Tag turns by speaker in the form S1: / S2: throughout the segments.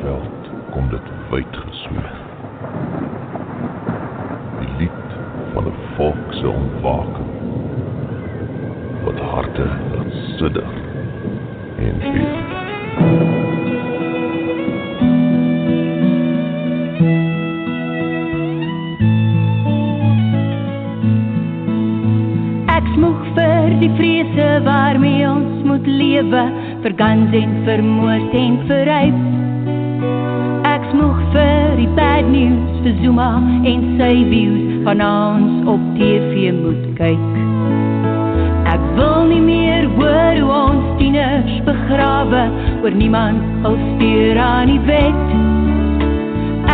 S1: veld kom dit wyd gesmeer. Die lied van 'n volk se ontwaking, wat harte laat sidder en beef.
S2: Ek smoeg vir die vrese waarmee ons moet lewe, vir guns en vir moord en vir rape. Ek smoeg vir die bad news, vir Zuma en sy views, van ons op TV moet kyk. Ek wil nie meer hoor hoe ons tieners begrawe, oor niemand al steur aan die wet.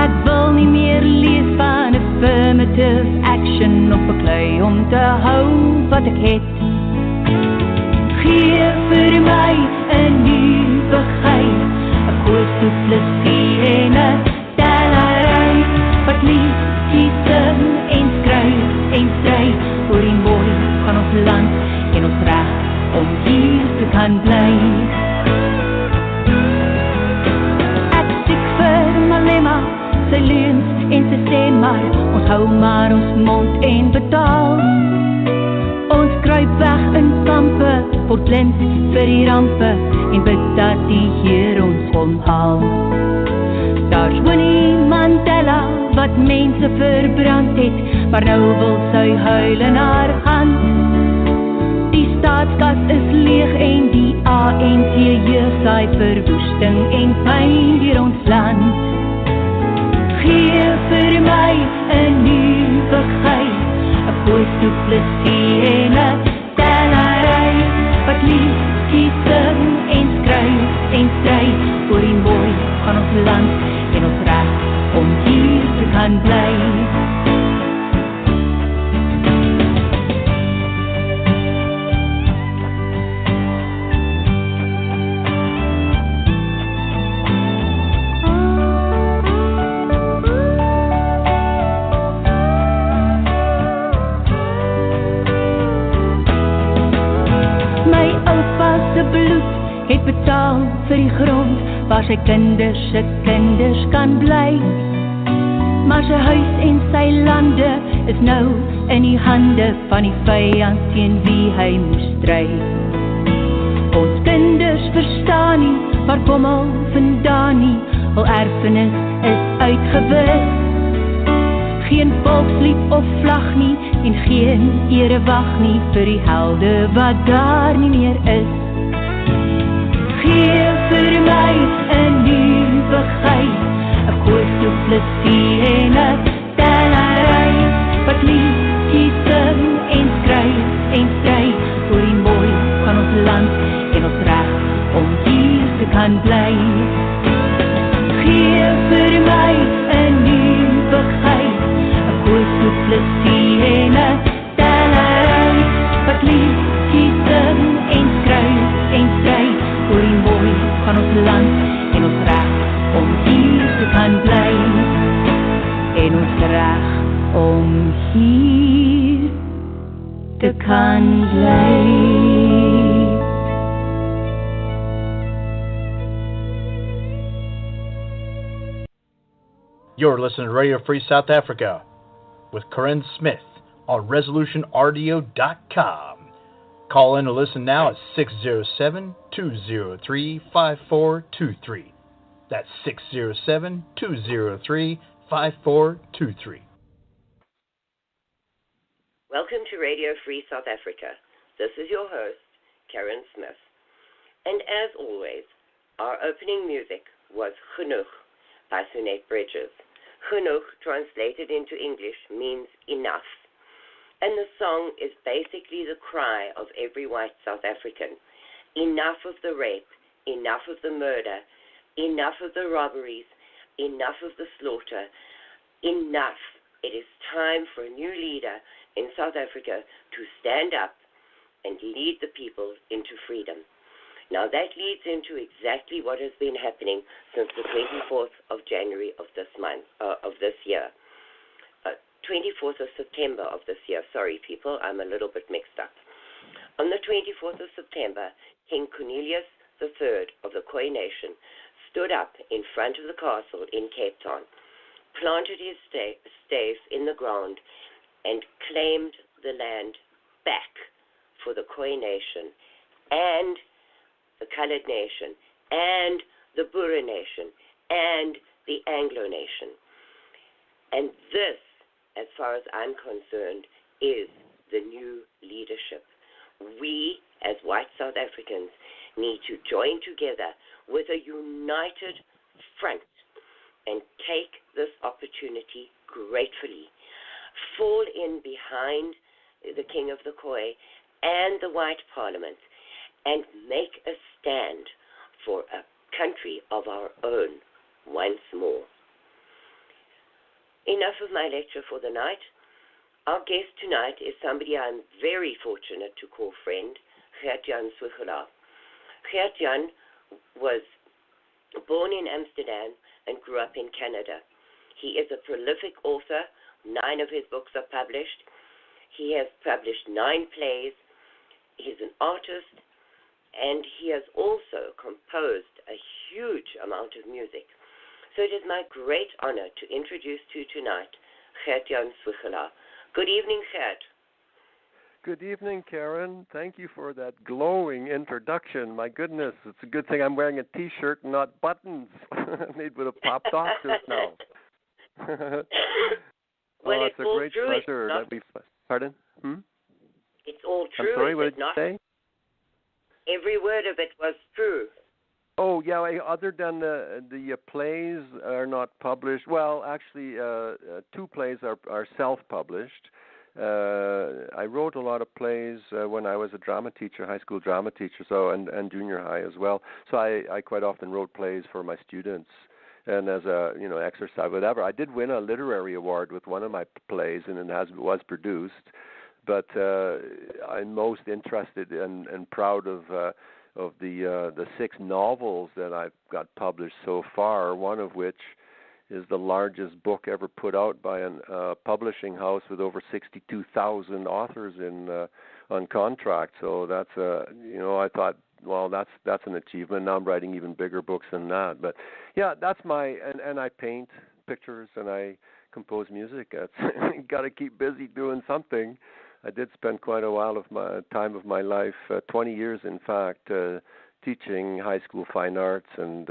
S2: Ek wil nie meer lees van affirmative action op 'n klei om te hou wat ek het. Gee vir my 'n nuwe gees, 'n koers toe plesie en 'n tellery, wat liedjies sing en skryf en stry oor die mooi van ons land en ons reg om hier te kan bly. Ek stiek vir Malema, sy leuns en sy sê maar, ons hou maar ons mond en betaal. Ons kruip weg in kampe, word blind vir die rampe, en bid dat die Heer ons omhaal. Daar's Winnie Mandela, wat mense verbrand het, maar nou wil sy huil in haar hand. Die staatskas is leeg en die ANC jeug saai verwoesting en pyn deur ons land. Gee vir my 'n nuwe gees, 'n koers toe plesie en 'n tellery, wat liedjies sing en skryf en stry oor die mooi van ons land en ons reg om hier te kan bly. Het betaal vir die grond waar sy kinders se kinders kan bly. Maar sy huis en sy lande is nou in die hande van die vyand teen wie hy moes stry. Ons kinders verstaan nie waar kom al vandaan nie, al erfenis is uitgewis. Geen volkslied of vlag nie en geen erewag nie vir die helde wat daar nie meer is. Gee vir my 'n nuwe gees, 'n koers toe plesie en 'n tellery, wat liedjies sing en skryf en stry oor die mooi van ons land en ons reg om hier te kan bly. Gee vir my 'n nuwe gees, 'n koers toe plesie en 'n tellery, wat liedjies sing en skryf en stry oor die mooi van ons land en ons reg om hier te kan bly. En ons reg om hier te kan bly.
S3: You're listening to Radio Free South Africa with Karin Smith on ResolutionRadio.com. Call in or listen now at 607-203-5423. That's 607-203-5423.
S4: Welcome to Radio Free South Africa. This is your host, Karin Smith. And as always, our opening music was Genoeg by Sunette Bridges. Genoeg, translated into English, means enough. And the song is basically the cry of every white South African. Enough of the rape, enough of the murder, enough of the robberies, enough of the slaughter, enough. It is time for a new leader in South Africa to stand up and lead the people into freedom. Now that leads into exactly what has been happening since the 24th of January of this month, of this year. 24th of September of this year. Sorry, people, I'm a little bit mixed up. On the 24th of September, King Cornelius III of the Khoi Nation stood up in front of the castle in Cape Town, planted his stake in the ground, and claimed the land back for the Khoi Nation and the Colored Nation and the Boer Nation and the Anglo Nation. And this, as far as I'm concerned, is the new leadership. We, as white South Africans, need to join together with a united front and take this opportunity gratefully. Fall in behind the King of the Khoi and the White Parliament and make a stand for a country of our own once more. Enough of my lecture for the night. Our guest tonight is somebody I'm very fortunate to call friend, Gertjan Zwiggelaar. Gertjan was born in Amsterdam and grew up in Canada. He is a prolific author. 9 of his books are published. He has published 9 plays. He's an artist, and he has also composed a huge amount of music. So it is my great honor to introduce to you tonight Gertjan Zwiggelaar. Good evening, Gert.
S5: Good evening, Karin. Thank you for that glowing introduction. My goodness, it's a good thing I'm wearing a T-shirt and not buttons. They would have popped off just now.
S4: Well,
S5: it's a great
S4: true,
S5: pleasure. Pardon?
S4: It's all true.
S5: I'm sorry, what did
S4: you
S5: say?
S4: Every word of it was true.
S5: Oh, yeah, other than the plays are not published. Well, actually, 2 plays are self-published. I wrote a lot of plays when I was a drama teacher, high school drama teacher, and junior high as well. So I quite often wrote plays for my students, and as a exercise, whatever. I did win a literary award with one of my plays, and it was produced. But I'm most interested and proud of the 6 novels that I've got published so far. One of which is the largest book ever put out by a publishing house with over 62,000 authors on contract. So that's I thought, well, that's an achievement. Now I'm writing even bigger books than that. But yeah, that's and I paint pictures and I compose music. It's got to keep busy doing something. I did spend quite a while of my time of my life, 20 years in fact, teaching high school fine arts and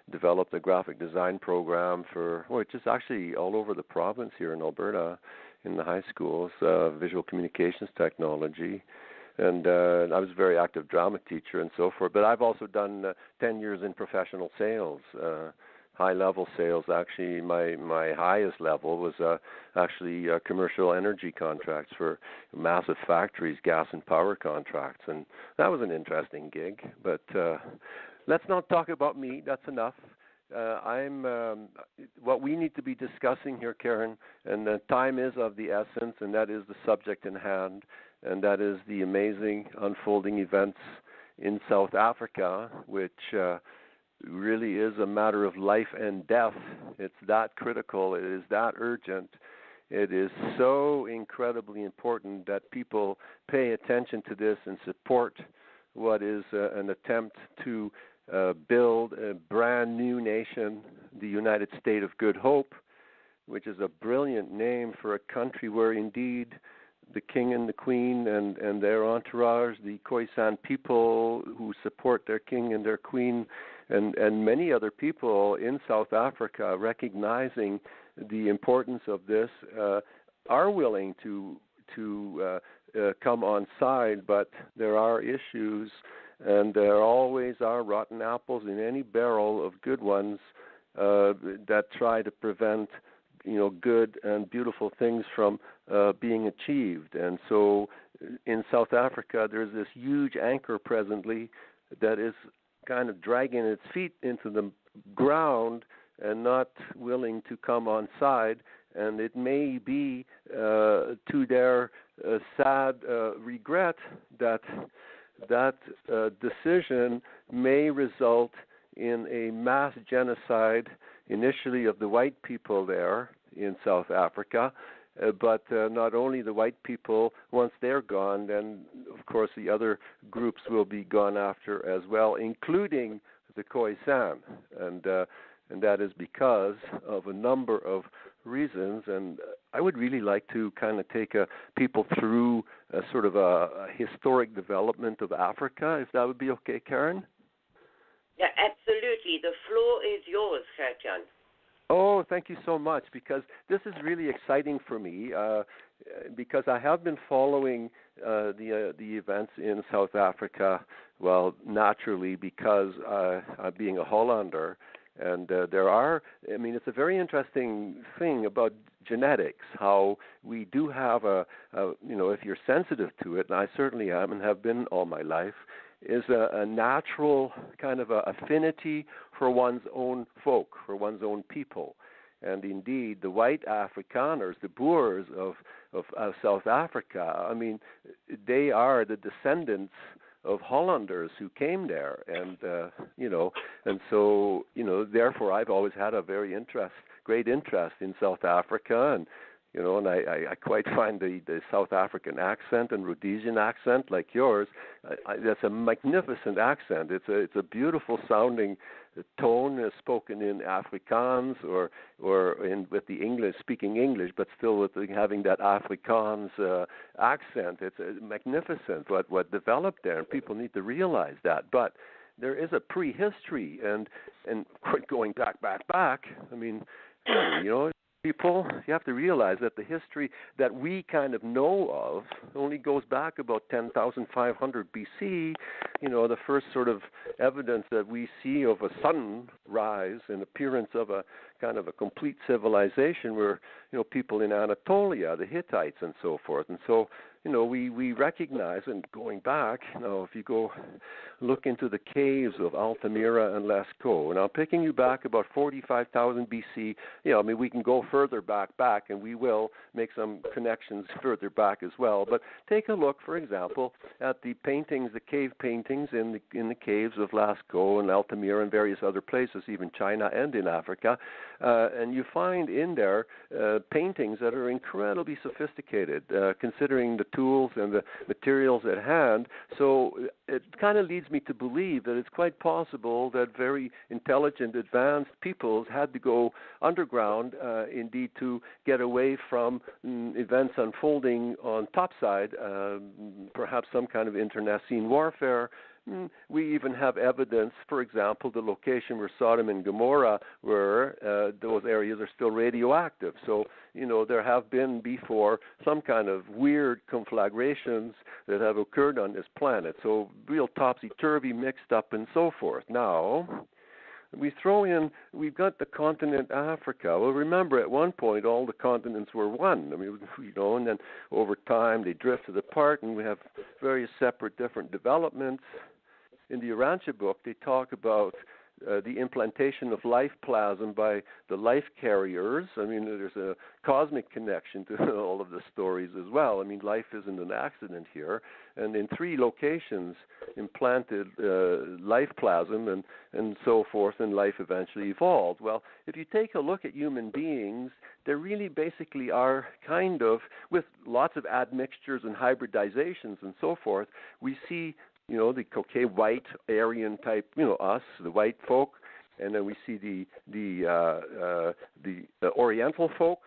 S5: developed a graphic design program which is actually all over the province here in Alberta in the high schools, visual communications technology. And I was a very active drama teacher and so forth. But I've also done 10 years in professional sales, high-level sales. Actually, my highest level was actually commercial energy contracts for massive factories, gas and power contracts. And that was an interesting gig. But let's not talk about me. That's enough. What we need to be discussing here, Karin, and the time is of the essence, and that is the subject in hand, and that is the amazing unfolding events in South Africa, which really is a matter of life and death. It's that critical. It is that urgent. It is so incredibly important that people pay attention to this and support what is an attempt to build a brand new nation, the United State of Good Hope, which is a brilliant name for a country where indeed the king and the queen and their entourage, the Khoisan people who support their king and their queen, and many other people in South Africa recognizing the importance of this, are willing to come on side, but there are issues, and there always are rotten apples in any barrel of good ones that try to prevent good and beautiful things from being achieved. And so in South Africa, there's this huge anchor presently that is kind of dragging its feet into the ground and not willing to come on side. And it may be to their sad regret that decision may result in a mass genocide, initially of the white people there in South Africa, but not only the white people. Once they're gone, then of course the other groups will be gone after as well, including the Khoisan, and that is because of a number of reasons. And I would really like to kind of take people through a sort of a historic development of Africa, if that would be okay, Karin?
S4: Yeah, absolutely. The floor is yours, Gertjan.
S5: Oh, thank you so much, because this is really exciting for me, because I have been following the events in South Africa, well, naturally, because being a Hollander, and it's a very interesting thing about genetics, how we do have if you're sensitive to it, and I certainly am and have been all my life, is a natural kind of affinity for one's own folk, for one's own people. And indeed, the white Afrikaners, the Boers of South Africa, I mean, they are the descendants of Hollanders who came there, and so therefore I've always had a great interest in South Africa, and I quite find the South African accent and Rhodesian accent like yours. That's a magnificent accent. It's a beautiful sounding tone, spoken in Afrikaans or with the English, speaking English, but still with having that Afrikaans accent. It's magnificent what developed there, and people need to realize that. But there is a prehistory, and going back. I mean, people, you have to realize that the history that we kind of know of only goes back about 10,500 BC. The first sort of evidence that we see of a sunrise and appearance of a kind of a complete civilization were, people in Anatolia, the Hittites and so forth. And so, we recognize, and going back, if you go look into the caves of Altamira and Lascaux, and I'm picking you back about 45,000 BC, we can go further back, and we will make some connections further back as well. But take a look, for example, at the paintings, the cave paintings in the caves of Lascaux and Altamira and various other places, even China and in Africa, and you find in there paintings that are incredibly sophisticated, considering the tools and the materials at hand. So it kind of leads me to believe that it's quite possible that very intelligent, advanced peoples had to go underground, indeed, to get away from events unfolding on topside, perhaps some kind of internecine warfare. We even have evidence, for example, the location where Sodom and Gomorrah were, those areas are still radioactive. So, there have been before some kind of weird conflagrations that have occurred on this planet. So real topsy-turvy, mixed up, and so forth. Now, we've got the continent Africa. Well, remember, at one point, all the continents were one. And then over time, they drifted apart, and we have various separate different developments. In the Urantia book, they talk about the implantation of life plasm by the life carriers. There's a cosmic connection to all of the stories as well. Life isn't an accident here. And in 3 locations, implanted life plasm and so forth, and life eventually evolved. Well, if you take a look at human beings, they really basically are kind of, with lots of admixtures and hybridizations and so forth, we see the Caucasian white Aryan type, us, the white folk, and then we see the Oriental folk,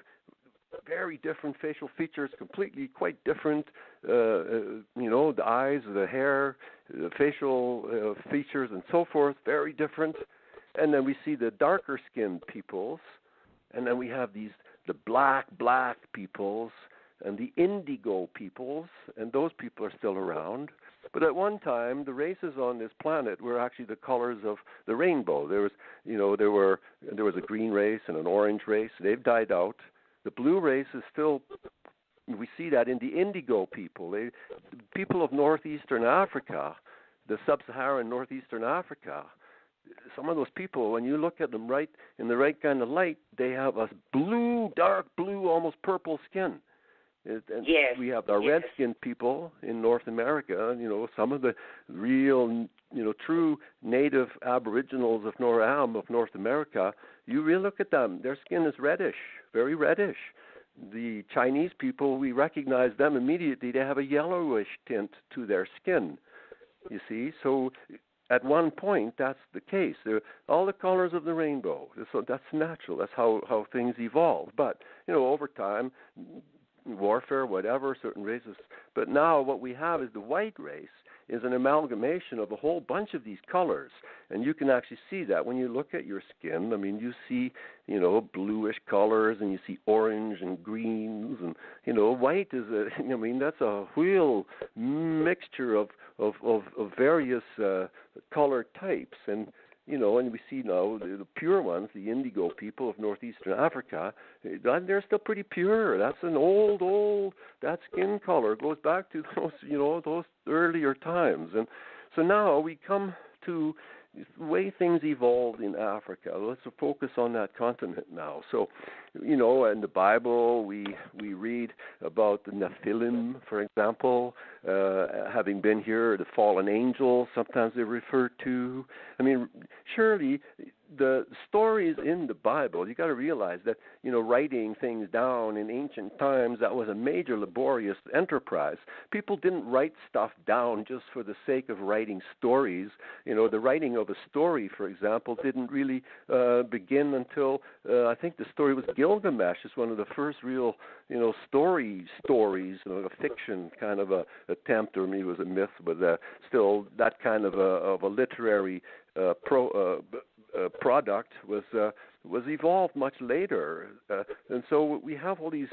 S5: very different facial features, completely quite different, the eyes, the hair, the facial features and so forth, very different. And then we see the darker skinned peoples, and then we have the black peoples and the indigo peoples, and those people are still around. But at one time, the races on this planet were actually the colors of the rainbow. There was a green race and an orange race. They've died out. The blue race is still. We see that in the indigo people. People of northeastern Africa, the sub-Saharan northeastern Africa. Some of those people, when you look at them right in the right kind of light, they have a blue, dark blue, almost purple skin.
S4: Yes.
S5: We have our red-skinned people in North America, some of the real, true native aboriginals of North America. You really look at them, their skin is reddish, very reddish. The Chinese people, we recognize them immediately. They have a yellowish tint to their skin, you see. So at one point, that's the case. All the colors of the rainbow. So that's natural. That's how things evolve. But, over time, warfare, whatever, certain races. But now what we have is the white race is an amalgamation of a whole bunch of these colors. And you can actually see that when you look at your skin. I mean, you see, bluish colors, and you see orange and greens, and, white is that's a real mixture of various color types. And, and we see now the pure ones, the indigo people of northeastern Africa, they're still pretty pure. That's an old, that skin color goes back to those earlier times. And so now we come to the way things evolved in Africa. Let's focus on that continent now. So, in the Bible, we read about the Nephilim, for example, having been here, the fallen angels, sometimes they're referred to. I mean, surely the stories in the Bible, you got to realize that, writing things down in ancient times, that was a major laborious enterprise. People didn't write stuff down just for the sake of writing stories. The writing of a story, for example, didn't really begin until, I think the story was Gilgamesh. It's one of the first real, stories, a fiction kind of a attempt, or maybe it was a myth, but still that kind of a literary product was evolved much later, and so we have all these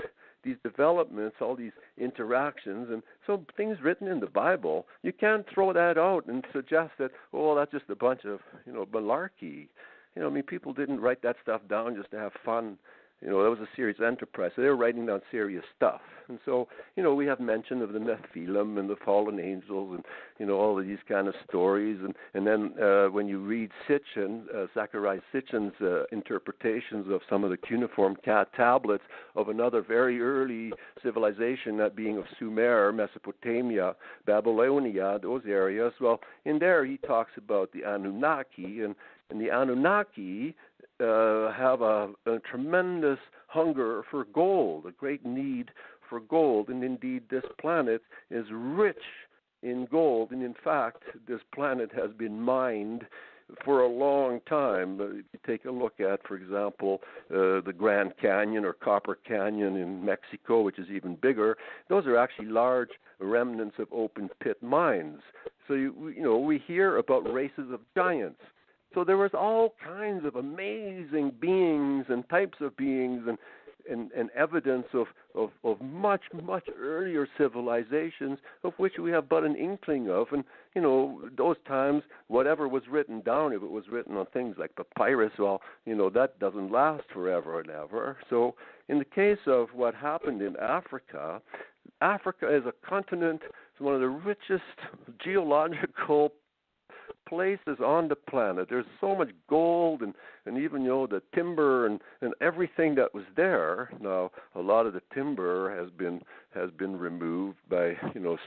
S5: developments, all these interactions, and so things written in the Bible, you can't throw that out and suggest that, that's just a bunch of malarkey. People didn't write that stuff down just to have fun. That was a serious enterprise. So they were writing down serious stuff. And so, we have mention of the Nephilim and the fallen angels and, all of these kind of stories. And then when you read Sitchin, Zachariah Sitchin's interpretations of some of the cuneiform tablets of another very early civilization, that being of Sumer, Mesopotamia, Babylonia, those areas, well, in there he talks about the Anunnaki, and the Anunnaki have a tremendous hunger for gold, a great need for gold. And indeed, this planet is rich in gold. And in fact, this planet has been mined for a long time. If you take a look at, for example, the Grand Canyon or Copper Canyon in Mexico, which is even bigger, those are actually large remnants of open pit mines. So, we hear about races of giants. So there was all kinds of amazing beings and types of beings and evidence of much, much earlier civilizations, of which we have but an inkling of. And, those times, whatever was written down, if it was written on things like papyrus, well, that doesn't last forever and ever. So in the case of what happened in Africa, Africa is a continent, it's one of the richest geological places on the planet. There's so much gold and even the timber and everything that was there. Now a lot of the timber has been removed by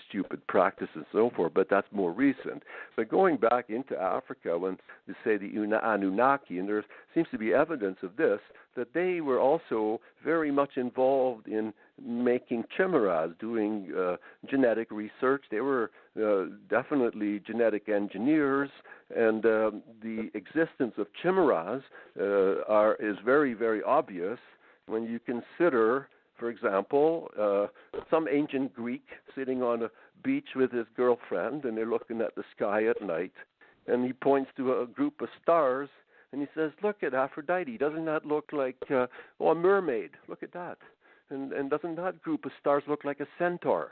S5: stupid practices and so forth, but that's more recent. But going back into Africa, when they say the Anunnaki, and there seems to be evidence of this, that they were also very much involved in making chimeras, doing genetic research. They were definitely genetic engineers, and the existence of chimeras is very, very obvious when you consider, for example, some ancient Greek sitting on a beach with his girlfriend, and they're looking at the sky at night, and he points to a group of stars, and he says, "Look at Aphrodite. Doesn't that look like a mermaid? Look at that. And doesn't that group of stars look like a centaur?"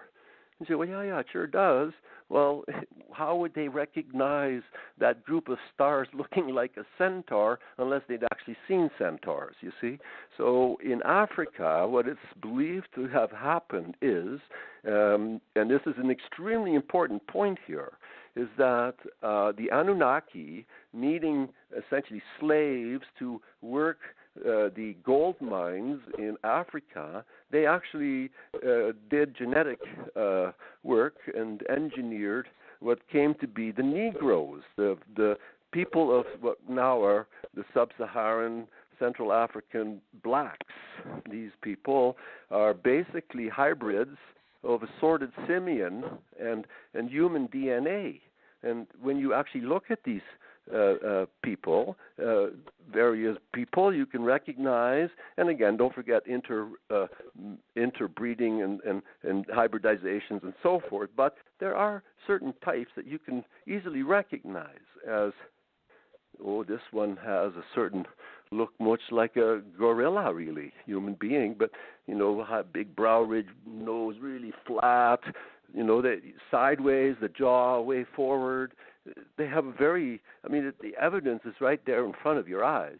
S5: You say, "Well, yeah, it sure does." Well, how would they recognize that group of stars looking like a centaur unless they'd actually seen centaurs, you see? So in Africa, what it's believed to have happened is, and this is an extremely important point here, is that the Anunnaki, needing essentially slaves to work the gold mines in Africa, they actually did genetic work and engineered what came to be the Negroes, the people of what now are the sub-Saharan Central African blacks. These people are basically hybrids of assorted simian and human DNA. And when you actually look at these people, various people you can recognize, and again, don't forget interbreeding and hybridizations and so forth, but there are certain types that you can easily recognize as, oh, this one has a certain look much like a gorilla, really, human being, but, big brow ridge, nose really flat, they sideways, the jaw way forward. They have the evidence is right there in front of your eyes.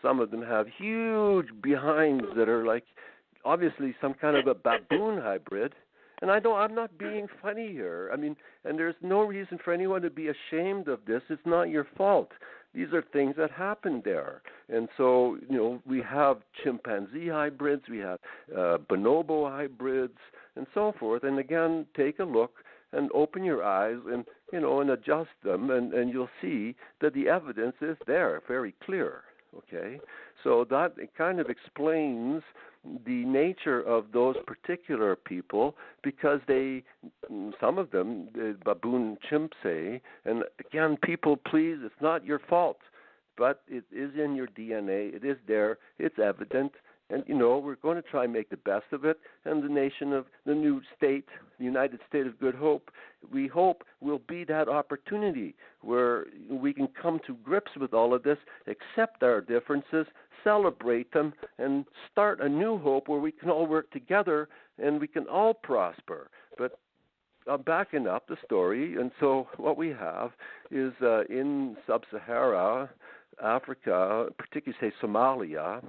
S5: Some of them have huge behinds that are like, obviously some kind of a baboon hybrid. And I'm not being funny here. And there's no reason for anyone to be ashamed of this. It's not your fault. These are things that happen there. And so, we have chimpanzee hybrids, we have bonobo hybrids, and so forth. And again, take a look and open your eyes and, and adjust them, and you'll see that the evidence is there, very clear. Okay? So that it kind of explains the nature of those particular people, because some of them, the baboon chimp say, and again, people, please, it's not your fault, but it is in your DNA, it is there, it's evident, and, we're going to try and make the best of it, and the nation of the new state, the United States of Good Hope, we hope will be that opportunity where we can come to grips with all of this, accept our differences, celebrate them, and start a new hope where we can all work together and we can all prosper. But I'm backing up the story, and so what we have is in sub-Sahara Africa, particularly say Somalia,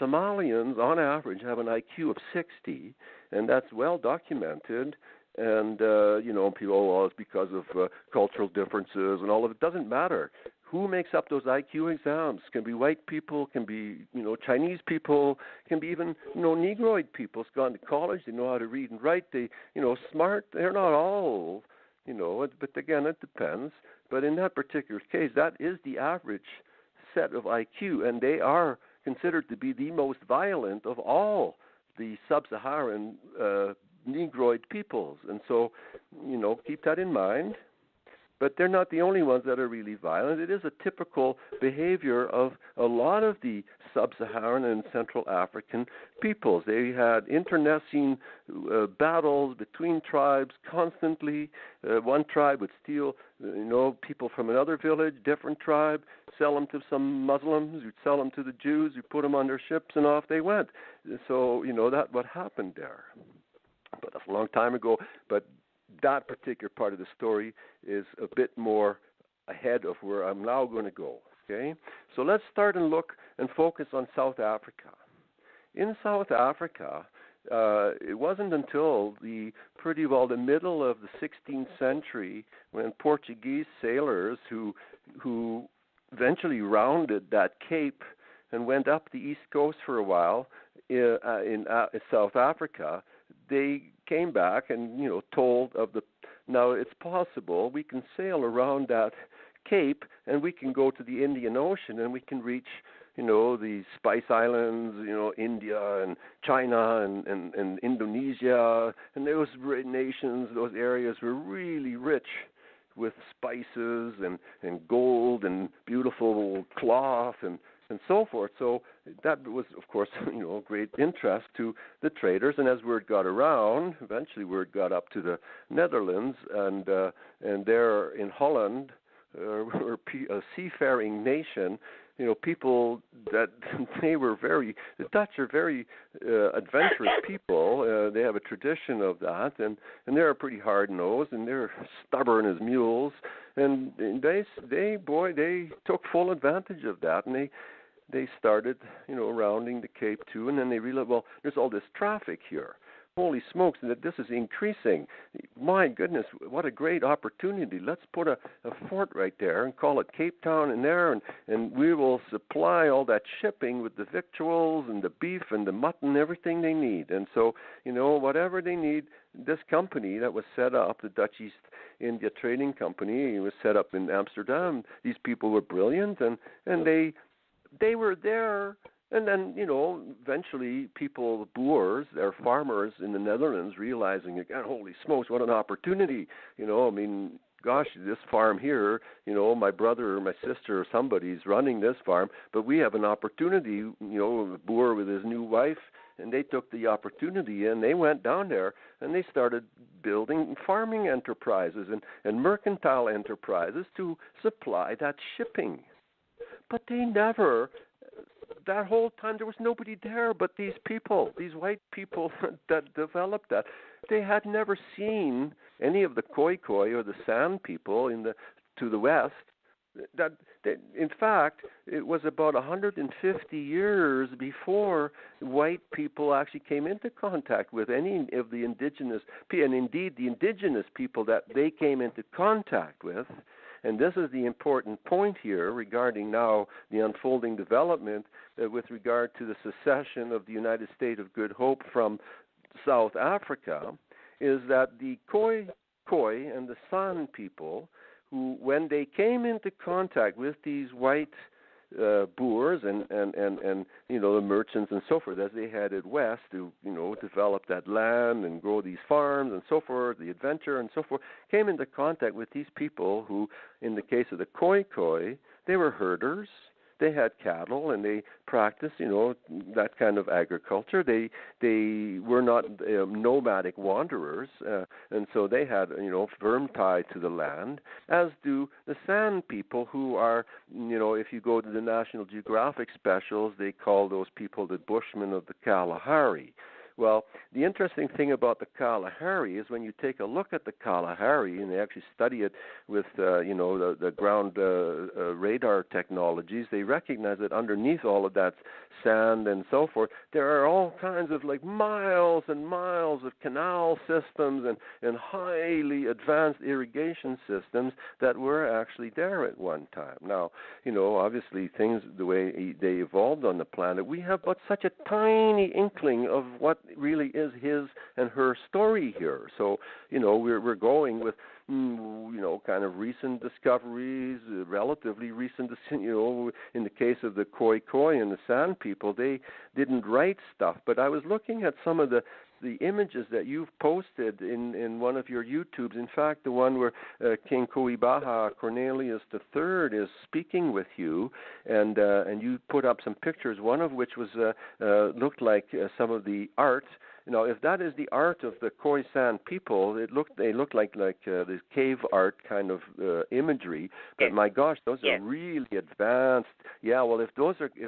S5: Somalians on average have an IQ of 60, and that's well documented. And, people, it's because of cultural differences and all of it. Doesn't matter. Who makes up those IQ exams? Can be white people, can be, Chinese people, can be even, Negroid people. It's gone to college, they know how to read and write, they, smart. They're not all, but again, it depends. But in that particular case, that is the average set of IQ, and they are considered to be the most violent of all the sub-Saharan Negroid peoples. And so, keep that in mind. But they're not the only ones that are really violent. It is a typical behavior of a lot of the sub-Saharan and Central African peoples. They had internecine battles between tribes constantly. One tribe would steal, people from another village, different tribe, sell them to some Muslims, you'd sell them to the Jews, you put them on their ships, and off they went. So, that's what happened there. But that's a long time ago. But that particular part of the story is a bit more ahead of where I'm now going to go. Okay? So let's start and look and focus on South Africa. In South Africa, it wasn't until the middle of the 16th century when Portuguese sailors who eventually rounded that cape and went up the east coast for a while in South Africa, they came back and told of now it's possible we can sail around that cape and we can go to the Indian Ocean and we can reach the Spice Islands, India and China and Indonesia, and those nations, those areas were really rich with spices and gold and beautiful cloth and so forth. So that was, of course, great interest to the traders. And as word got around, eventually word got up to the Netherlands, and there in Holland, we're a seafaring nation. People that the Dutch are very adventurous people. They have a tradition of that, and they're pretty hard-nosed, and they're stubborn as mules. And they took full advantage of that, and they started, rounding the Cape too, and then they realized, well, there's all this traffic here. Holy smokes, that this is increasing. My goodness, what a great opportunity. Let's put a fort right there and call it Cape Town in there, and we will supply all that shipping with the victuals and the beef and the mutton, everything they need. And so, whatever they need, this company that was set up, the Dutch East India Trading Company, it was set up in Amsterdam. These people were brilliant, and they were there. And then, eventually people, Boers, they're farmers in the Netherlands, realizing, again, holy smokes, what an opportunity. gosh, this farm here, my brother or my sister or somebody's running this farm, but we have an opportunity, a Boer with his new wife, and they took the opportunity and they went down there and they started building farming enterprises and mercantile enterprises to supply that shipping. But they never, that whole time there was nobody there but these people, these white people that developed that. They had never seen any of the Khoikhoi or the San people to the west. In fact, it was about 150 years before white people actually came into contact with any of the indigenous, and indeed the indigenous people that they came into contact with. And this is the important point here regarding now the unfolding development with regard to the secession of the United States of Good Hope from South Africa, is that the Khoi and the San people, who, when they came into contact with these white Boers and the merchants and so forth, as they headed west to develop that land and grow these farms and so forth, the adventure and so forth, came into contact with these people who, in the case of the Khoikhoi, they were herders. They had cattle and they practiced, that kind of agriculture. They were not nomadic wanderers, and so they had, firm tie to the land. As do the San people, who are, if you go to the National Geographic specials, they call those people the Bushmen of the Kalahari. Well, the interesting thing about the Kalahari is when you take a look at the Kalahari, and they actually study it with, the ground radar technologies, they recognize that underneath all of that sand and so forth, there are all kinds of miles and miles of canal systems and highly advanced irrigation systems that were actually there at one time. Now, obviously things, the way they evolved on the planet, we have but such a tiny inkling of what really is his and her story here. So, we're going with, kind of recent discoveries, relatively recent, in the case of the Khoikhoi and the San people, they didn't write stuff. But I was looking at some of the images that you've posted in one of your YouTubes. In fact, the one where King Kuibaha Cornelius III is speaking with you, and you put up some pictures, one of which was looked like some of the art. If that is the art of the Khoisan people, they look like this cave art kind of imagery. But my gosh, those are really advanced. Yeah, well, if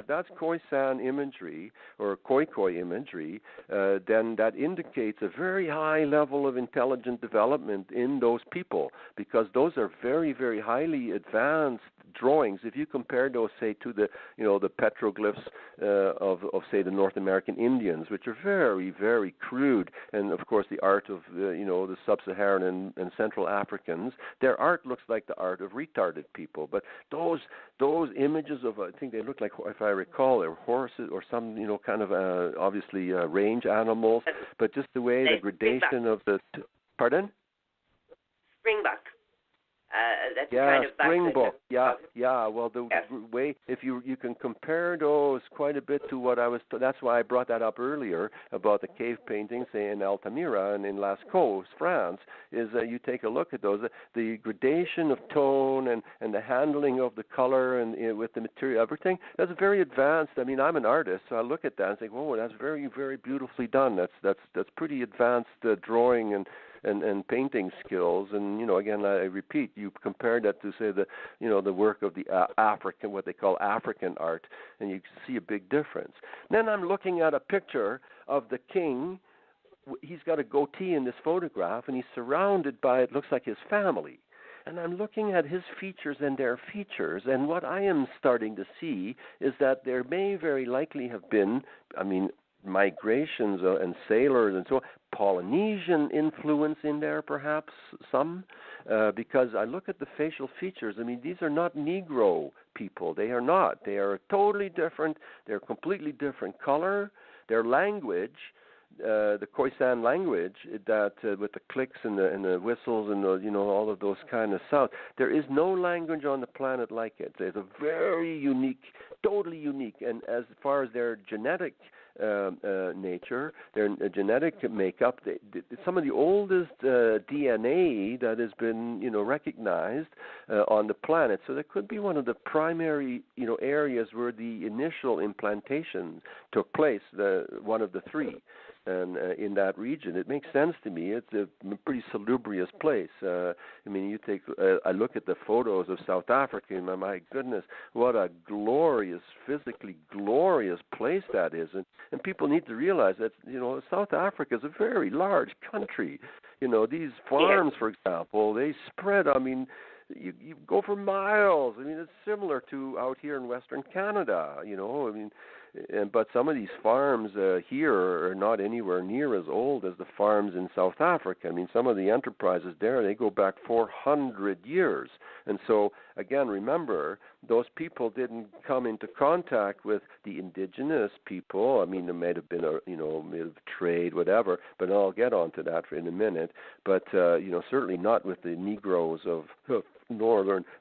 S5: that's Khoisan imagery or Khoikhoi imagery, then that indicates a very high level of intelligent development in those people, because those are very, very highly advanced drawings. If you compare those, say, to the the petroglyphs of say the North American Indians, which are very, very crude, and of course the art of the sub-Saharan and Central Africans, their art looks like the art of retarded people. But those images of, I think they look like, if I recall, they're horses or some kind of obviously range animals, but just the way the gradation of the pardon?
S4: Springbok. That's
S5: yeah,
S4: kind of
S5: springbok. Yeah. Well, the way, if you can compare those quite a bit to what I was. That's why I brought that up earlier about the cave paintings, say in Altamira and in Lascaux, France. Is you take a look at those, the gradation of tone and the handling of the color and with the material, everything. That's very advanced. I mean, I'm an artist, so I look at that and think, whoa, that's very, very beautifully done. That's pretty advanced drawing and painting skills. And again, I repeat, you compare that to say the work of the African, what they call African art, and you see a big difference. Then I'm looking at a picture of the king. He's got a goatee in this photograph, and he's surrounded by, it looks like, his family. And I'm looking at his features and their features, and what I am starting to see is that there may very likely have been, migrations and sailors and so on, Polynesian influence in there, perhaps some, because I look at the facial features. I mean, these are not Negro people. They are not. They are totally different. They're completely different color. Their language, the Khoisan language, that with the clicks and the whistles and the, all of those kind of sounds. There is no language on the planet like it. It's a very unique, totally unique. And as far as their genetic nature, their genetic makeup. Some of the oldest DNA that has been, recognized on the planet. So that could be one of the primary, areas where the initial implantation took place. One of the three. And in that region, it makes sense to me. It's a pretty salubrious place. I look at the photos of South Africa, and my goodness, what a physically glorious place that is. And people need to realize that, South Africa is a very large country. These farms, for example, they spread, you go for miles. It's similar to out here in Western Canada, but some of these farms here are not anywhere near as old as the farms in South Africa. Some of the enterprises there, they go back 400 years. And so, again, remember, those people didn't come into contact with the indigenous people. There might have been trade, whatever, but I'll get onto that in a minute. But, certainly not with the Negroes of the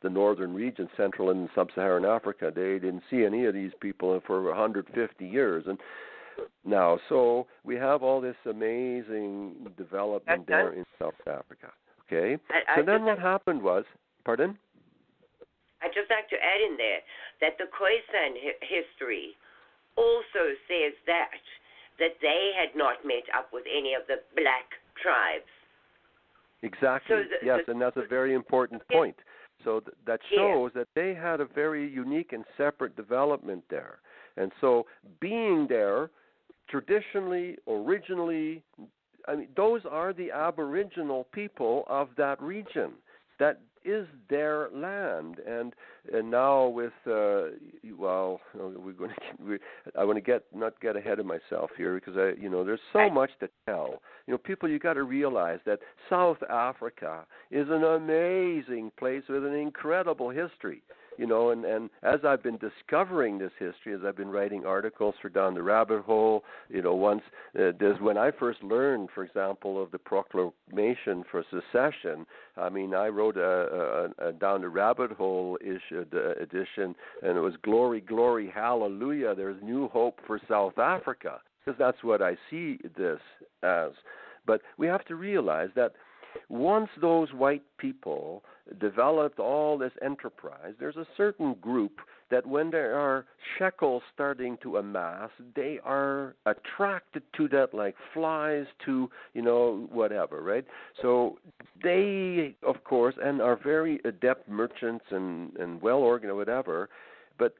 S5: northern region, Central and Sub-Saharan Africa. They didn't see any of these people for 150 years. And now, so we have all this amazing development there in South Africa. Okay? What happened was, pardon?
S4: I'd just like to add in there that the Khoisan history also says that they had not met up with any of the black tribes.
S5: Exactly. Yes, and that's a very important point. So that shows that they had a very unique and separate development there. And so being there, traditionally, originally, those are the Aboriginal people of that region. That is their land, and now with I want to not get ahead of myself here because there's so much to tell. People, you got to realize that South Africa is an amazing place with an incredible history. And as I've been discovering this history, as I've been writing articles for Down the Rabbit Hole, when I first learned, for example, of the proclamation for secession, I wrote a Down the Rabbit Hole edition, and it was Glory, Glory, Hallelujah, there's new hope for South Africa, because that's what I see this as. But we have to realize that once those white people developed all this enterprise, there's a certain group that when there are shekels starting to amass, they are attracted to that like flies to, whatever, right? So they, of course, and are very adept merchants and well-organized, whatever, but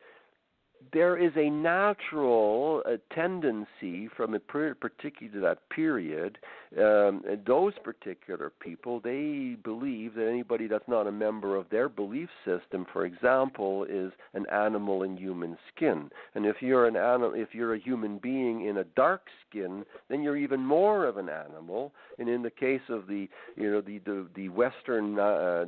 S5: there is a natural tendency from a particular that period. Those particular people, they believe that anybody that's not a member of their belief system, for example, is an animal in human skin. And if you're an animal, if you're a human being in a dark skin, then you're even more of an animal. And in the case of the Western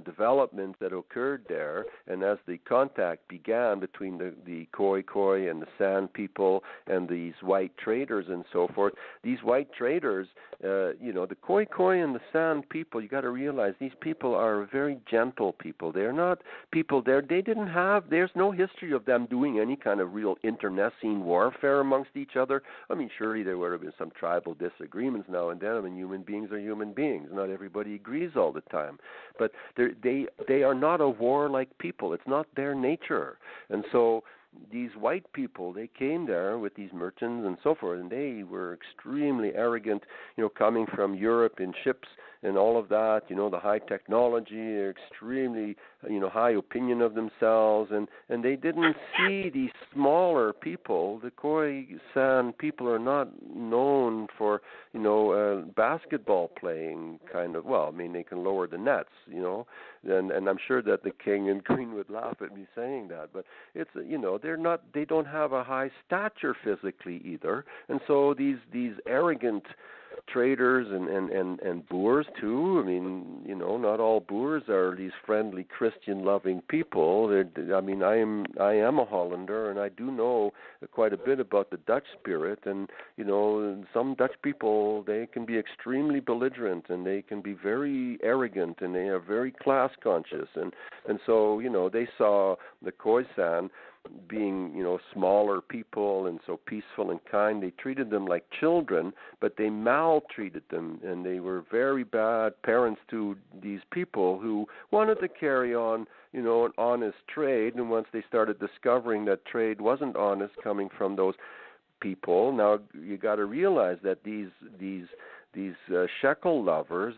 S5: development that occurred there, and as the contact began between the Khoi and the San people and these white traders and so forth, these white traders, the Khoi and the San people, you got to realize these people are very gentle people. They're not people there. They didn't have, there's no history of them doing any kind of real internecine warfare amongst each other. Surely there would have been some tribal disagreements now and then. Human beings are human beings. Not everybody agrees all the time. But they are not a warlike people. It's not their nature. And so these white people, they came there with these merchants and so forth, and they were extremely arrogant, coming from Europe in ships and all of that, the high technology, extremely, high opinion of themselves, and they didn't see these smaller people. The Khoisan people are not known for, basketball playing kind of, they can lower the nets, and I'm sure that the king and queen would laugh at me saying that, but it's, they don't have a high stature physically either, and so these arrogant traders and Boers too. Not all Boers are these friendly Christian-loving people. I am a Hollander, and I do know quite a bit about the Dutch spirit. And some Dutch people, they can be extremely belligerent, and they can be very arrogant, and they are very class conscious. And so they saw the Khoisan being, smaller people and so peaceful and kind, they treated them like children, but they maltreated them, and they were very bad parents to these people who wanted to carry on, an honest trade. And once they started discovering that trade wasn't honest coming from those people, now you got to realize that these shekel lovers,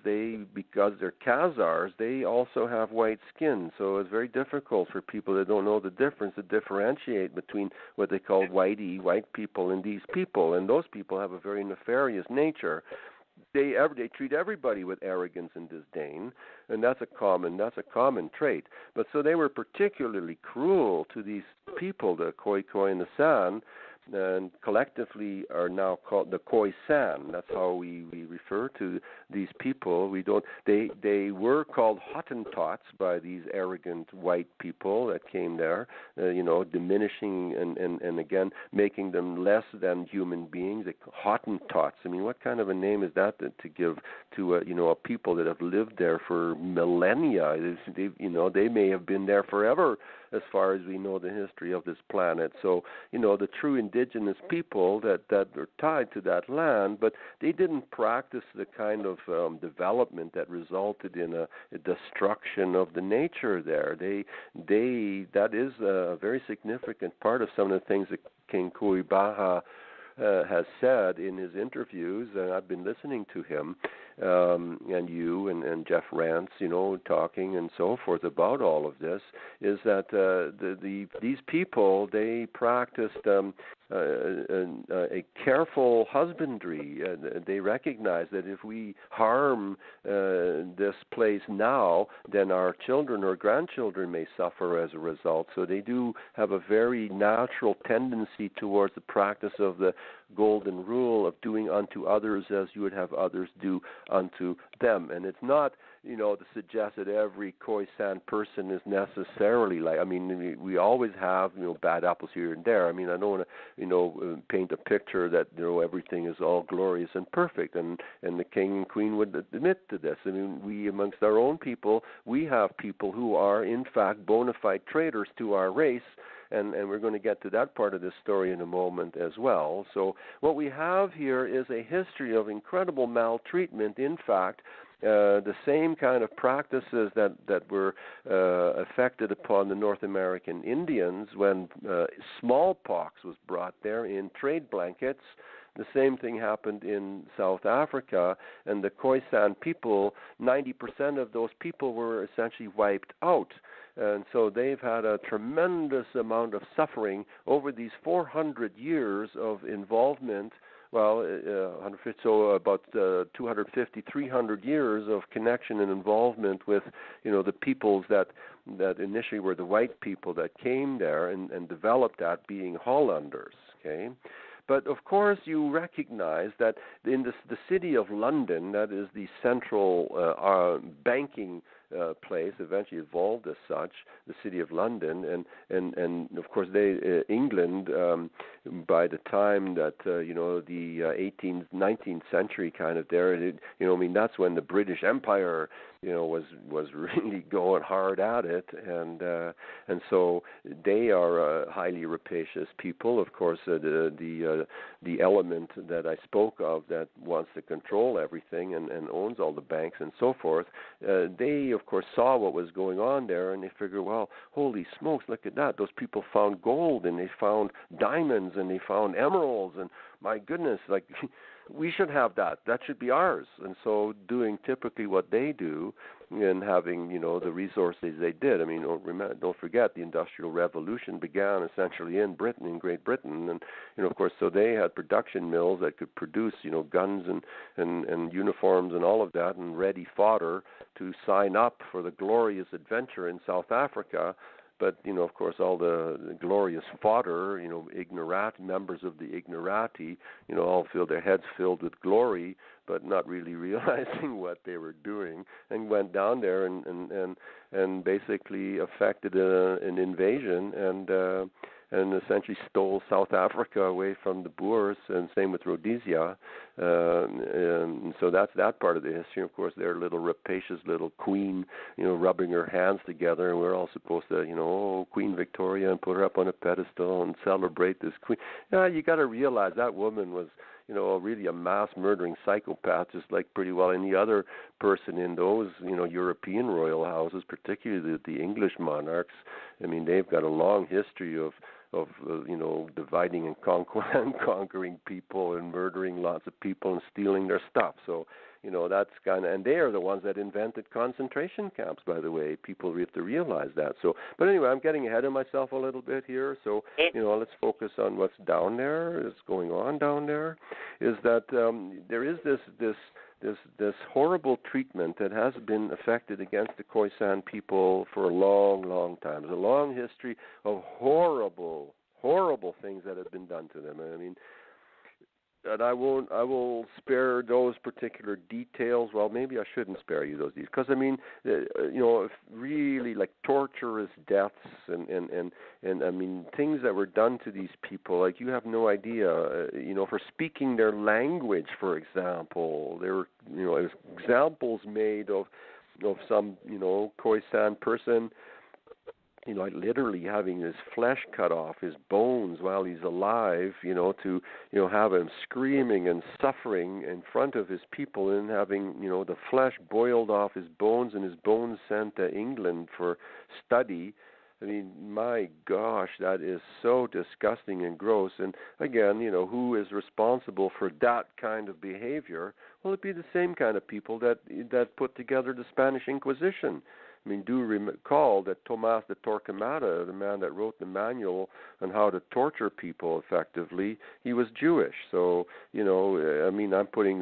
S5: because they're Khazars, they also have white skin. So it's very difficult for people that don't know the difference to differentiate between what they call white people, and these people. And those people have a very nefarious nature. They treat everybody with arrogance and disdain, and that's a common trait. But so they were particularly cruel to these people, the Khoikhoi and the San, and collectively are now called the Khoisan. That's how we refer to these people. They were called Hottentots by these arrogant white people that came there, diminishing and again making them less than human beings. Hottentots. I mean, what kind of a name is that to give to a people that have lived there for millennia? They may have been there forever, as far as we know the history of this planet. So, the true indigenous people that are tied to that land, but they didn't practice the kind of development that resulted in a destruction of the nature there. That is a very significant part of some of the things that King Kuibaha has said in his interviews, and I've been listening to him, and you and Jeff Rance, talking and so forth about all of this, is that these people, they practiced a careful husbandry. They recognize that if we harm this place now, then our children or grandchildren may suffer as a result. So they do have a very natural tendency towards the practice of the golden rule of doing unto others as you would have others do unto them. And it's not, to suggest that every Khoisan person is necessarily like, we always have, bad apples here and there. I don't want to, paint a picture that, everything is all glorious and perfect, and the king and queen would admit to this. We, amongst our own people, we have people who are, in fact, bona fide traitors to our race, and we're going to get to that part of this story in a moment as well. So what we have here is a history of incredible maltreatment. In fact, the same kind of practices that were affected upon the North American Indians when smallpox was brought there in trade blankets. The same thing happened in South Africa, and the Khoisan people, 90% of those people were essentially wiped out. And so they've had a tremendous amount of suffering over these 400 years of involvement. Well, so about 250, 300 years of connection and involvement with, the peoples that initially were the white people that came there and developed that, being Hollanders, okay? But, of course, you recognize that in the city of London, that is the central banking place, eventually evolved as such, the city of London, and of course England, by the time that the 18th, 19th century kind of there, that's when the British Empire was really going hard at it, and so they are a highly rapacious people. Of course, the element that I spoke of that wants to control everything and owns all the banks and so forth, they of course saw what was going on there, and they figured, well, holy smokes, look at that. Those people found gold, and they found diamonds, and they found emeralds, and my goodness, like, we should have that. That should be ours. And so doing typically what they do and having, the resources they did. Don't forget, the Industrial Revolution began essentially in Britain, in Great Britain. And, of course, so they had production mills that could produce, guns and uniforms and all of that, and ready fodder to sign up for the glorious adventure in South Africa. But, of course, all the glorious fodder, members of the ignorati, all feel their heads filled with glory, but not really realizing what they were doing, and went down there and basically effected an invasion and essentially stole South Africa away from the Boers, and same with Rhodesia. And so that's that part of the history. Of course, their little rapacious little queen, rubbing her hands together, and we're all supposed to, Queen Victoria, and put her up on a pedestal and celebrate this queen. Yeah, you got to realize that woman was, really a mass murdering psychopath, just like pretty well any other person in those, European royal houses, particularly the English monarchs. I mean, they've got a long history of dividing and conquering people and murdering lots of people and stealing their stuff. So, that's and they are the ones that invented concentration camps, by the way. People have to realize that. So, but anyway, I'm getting ahead of myself a little bit here. So, let's focus on what's down there, is going on down there, is that there is this horrible treatment that has been affected against the Khoisan people for a long, long time. There's a long history of horrible things that have been done to them. I mean, and I will spare those particular details. Well, maybe I shouldn't spare you those details, because I mean, if really like torturous deaths and I mean things that were done to these people, like you have no idea. For speaking their language, for example, there were examples made of some Khoisan person, like literally having his flesh cut off, his bones while he's alive, to have him screaming and suffering in front of his people, and having the flesh boiled off his bones and his bones sent to England for study. I mean, my gosh, that is so disgusting and gross. And again, who is responsible for that kind of behavior? Well, it'd be the same kind of people that put together the Spanish Inquisition. I mean, do recall that Tomás de Torquemada, the man that wrote the manual on how to torture people effectively, he was Jewish. So, I mean, I'm putting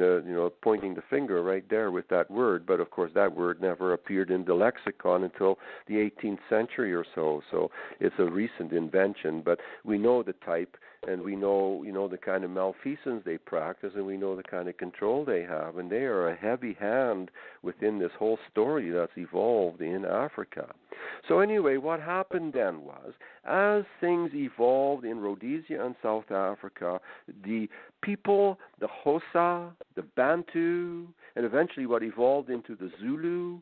S5: pointing the finger right there with that word, but of course that word never appeared in the lexicon until the 18th century or so. So it's a recent invention, but we know the type, and we know, the kind of malfeasance they practice, and we know the kind of control they have, and they are a heavy hand within this whole story that's evolved in Africa. So anyway, what happened then was, as things evolved in Rhodesia and South Africa, the people, the Xhosa, the Bantu, and eventually what evolved into the Zulu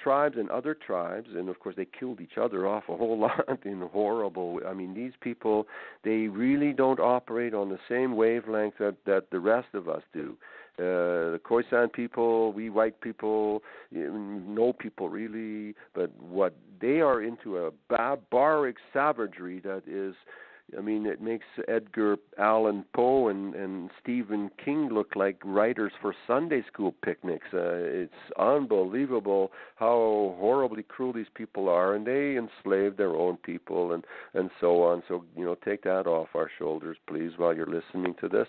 S5: tribes and other tribes, and of course they killed each other off a whole lot in horrible, I mean, these people, they really don't operate on the same wavelength that the rest of us do. The Khoisan people, we white people, no people really, but what they are into a barbaric savagery that is, I mean, it makes Edgar Allan Poe and Stephen King look like writers for Sunday school picnics. It's unbelievable how horribly cruel these people are, and they enslave their own people and so on. So, take that off our shoulders, please, while you're listening to this.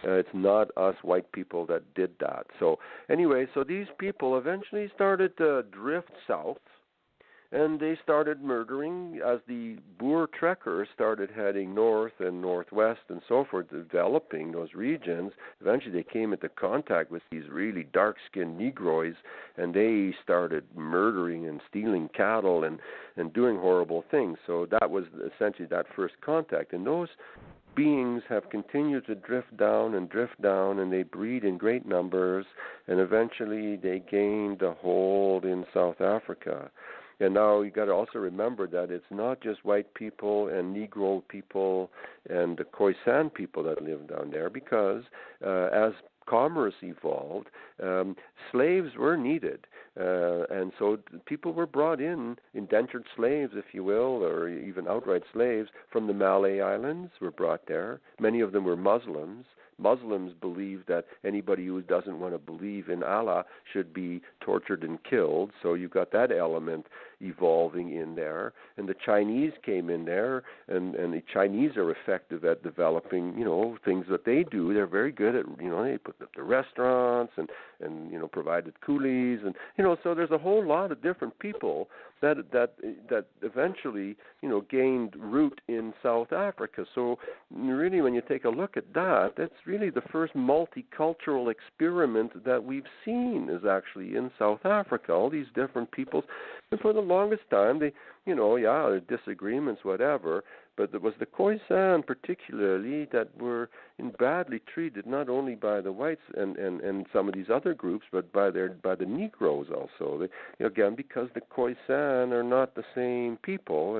S5: It's not us white people that did that. So anyway, so these people eventually started to drift south, and they started murdering as the Boer trekkers started heading north and northwest and so forth, developing those regions. Eventually they came into contact with these really dark-skinned Negroids, and they started murdering and stealing cattle and doing horrible things. So that was essentially that first contact. And those beings have continued to drift down, and they breed in great numbers, and eventually they gained a hold in South Africa. And now you got to also remember that it's not just white people and Negro people and the Khoisan people that live down there, because as commerce evolved, slaves were needed. And so people were brought in, indentured slaves, if you will, or even outright slaves from the Malay Islands were brought there. Many of them were Muslims. Muslims believe that anybody who doesn't want to believe in Allah should be tortured and killed. So you've got that element evolving in there. And the Chinese came in there, and the Chinese are effective at developing, things that they do. They're very good at, they put up the restaurants and provided coolies, and, so there's a whole lot of different people that eventually, gained root in South Africa. So really, when you take a look at that, that's really the first multicultural experiment that we've seen is actually in South Africa. All these different peoples, and for the longest time, they, disagreements, whatever, But it was the Khoisan particularly that were badly treated, not only by the whites and some of these other groups, but by the Negroes also. Again, because the Khoisan are not the same people,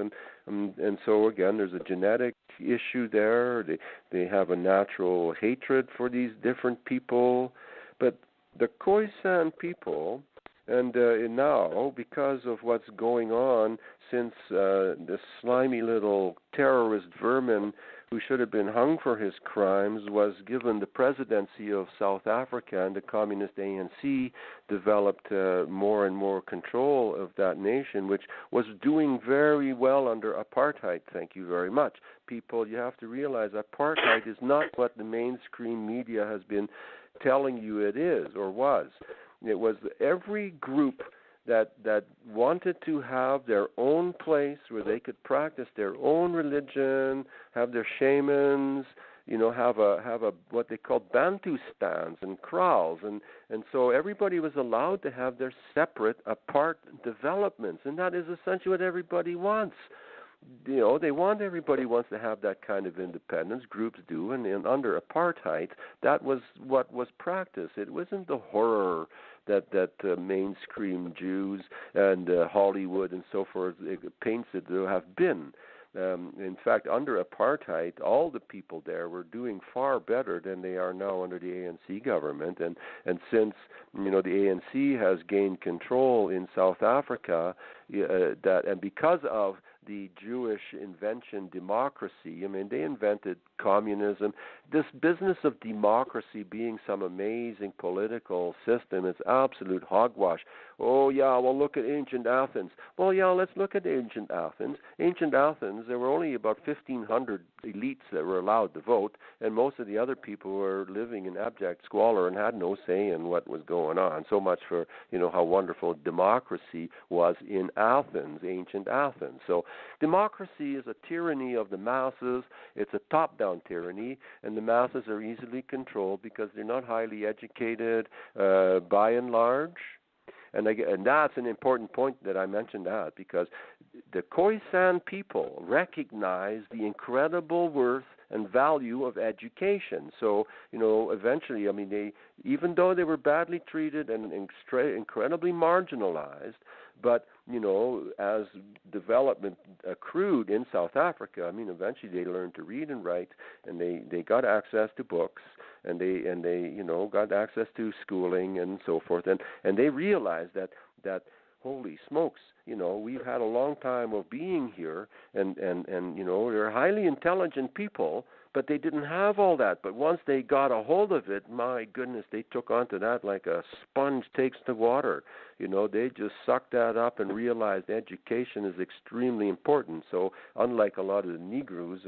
S5: and so again, there's a genetic issue there. They have a natural hatred for these different people, but the Khoisan people. And now, because of what's going on, since this slimy little terrorist vermin who should have been hung for his crimes was given the presidency of South Africa, and the communist ANC developed more and more control of that nation, which was doing very well under apartheid. Thank you very much. People, you have to realize apartheid is not what the mainstream media has been telling you it is or was. It was every group that wanted to have their own place where they could practice their own religion, have their shamans, have a what they called Bantustans and kraals, and so everybody was allowed to have their separate, apart developments, and that is essentially what everybody wants. Everybody wants to have that kind of independence. Groups do, and under apartheid, that was what was practiced. It wasn't the horror that mainstream Jews and Hollywood and so forth paints it to have been. In fact, under apartheid, all the people there were doing far better than they are now under the ANC government. And since the ANC has gained control in South Africa, and because of the Jewish invention, democracy. They invented communism. This business of democracy being some amazing political system is absolute hogwash. Oh, yeah, well, look at ancient Athens. Well, yeah, let's look at ancient Athens. Ancient Athens, there were only about 1,500 elites that were allowed to vote, and most of the other people were living in abject squalor and had no say in what was going on. So much for, how wonderful democracy was in Athens, ancient Athens. So democracy is a tyranny of the masses. It's a top-down tyranny, and the masses are easily controlled because they're not highly educated by and large. And that's an important point that I mentioned that, because the Khoisan people recognize the incredible worth and value of education. So, eventually, they, even though they were badly treated and incredibly marginalized, but, as development accrued in South Africa, eventually they learned to read and write, and they got access to books, and they got access to schooling and so forth, and they realized that holy smokes, we've had a long time of being here, and they're highly intelligent people, but they didn't have all that. But once they got a hold of it, my goodness, they took onto that like a sponge takes to water. They just sucked that up and realized education is extremely important. So unlike a lot of the Negroes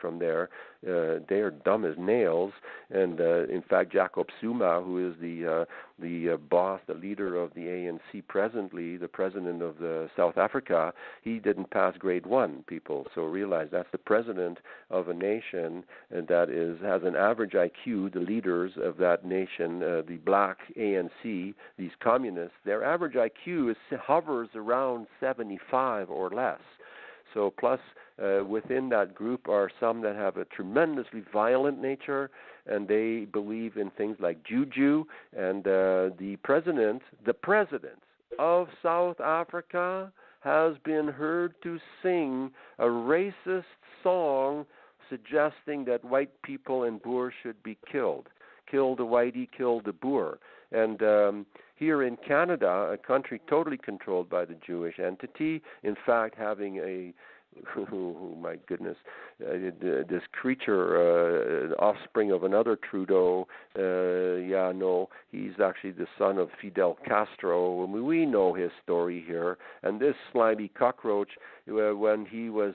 S5: from there, they are dumb as nails. And in fact, Jacob Zuma, who is the boss, the leader of the ANC presently, the president of South Africa, he didn't pass grade 1, people. So realize that's the president of a nation that has an average IQ. The leaders of that nation, the black ANC, these communists, their average IQ hovers around 75 or less. So plus within that group are some that have a tremendously violent nature, and they believe in things like juju. And the president of South Africa has been heard to sing a racist song suggesting that white people and Boers should be killed. Kill the whitey, kill the Boer. And here in Canada, a country totally controlled by the Jewish entity, in fact having oh my goodness, this creature, offspring of another Trudeau, he's actually the son of Fidel Castro. We know his story here. And this slimy cockroach, when he was,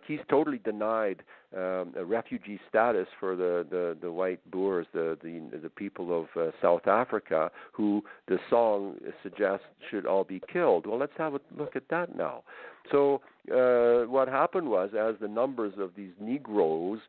S5: he's totally denied a refugee status for the white Boers, the people of South Africa, who the song suggests should all be killed. Well, let's have a look at that now. So what happened was, as the numbers of these Negroes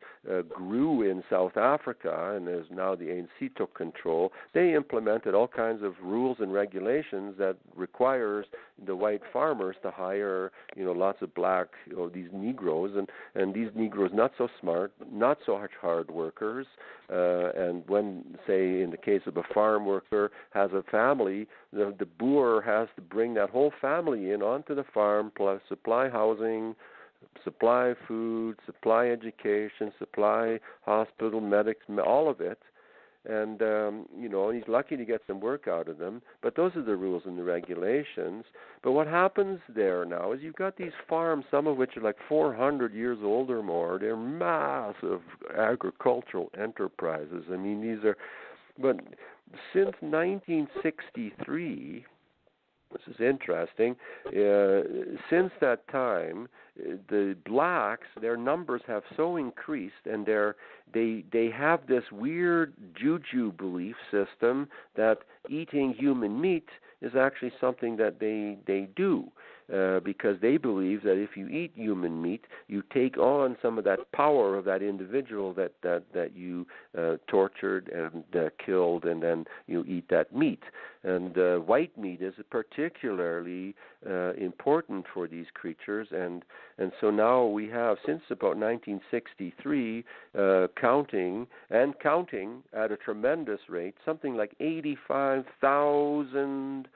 S5: grew in South Africa, and as now the ANC took control, they implemented all kinds of rules and regulations that requires, the white farmers to hire, lots of black, these Negroes, and these Negroes not so smart, not so much hard workers, and when, say, in the case of a farm worker has a family, the boer has to bring that whole family in onto the farm, plus supply housing, supply food, supply education, supply hospital, medics, all of it. And, he's lucky to get some work out of them. But those are the rules and the regulations. But what happens there now is you've got these farms, some of which are like 400 years old or more. They're massive agricultural enterprises. I mean, these are... But since 1963... This is interesting. Since that time, the blacks, their numbers have so increased, and they have this weird juju belief system that eating human meat is actually something that they do. Because they believe that if you eat human meat, you take on some of that power of that individual that you tortured and killed, and then you eat that meat. And white meat is particularly important for these creatures, and so now we have, since about 1963, counting at a tremendous rate, something like 85,000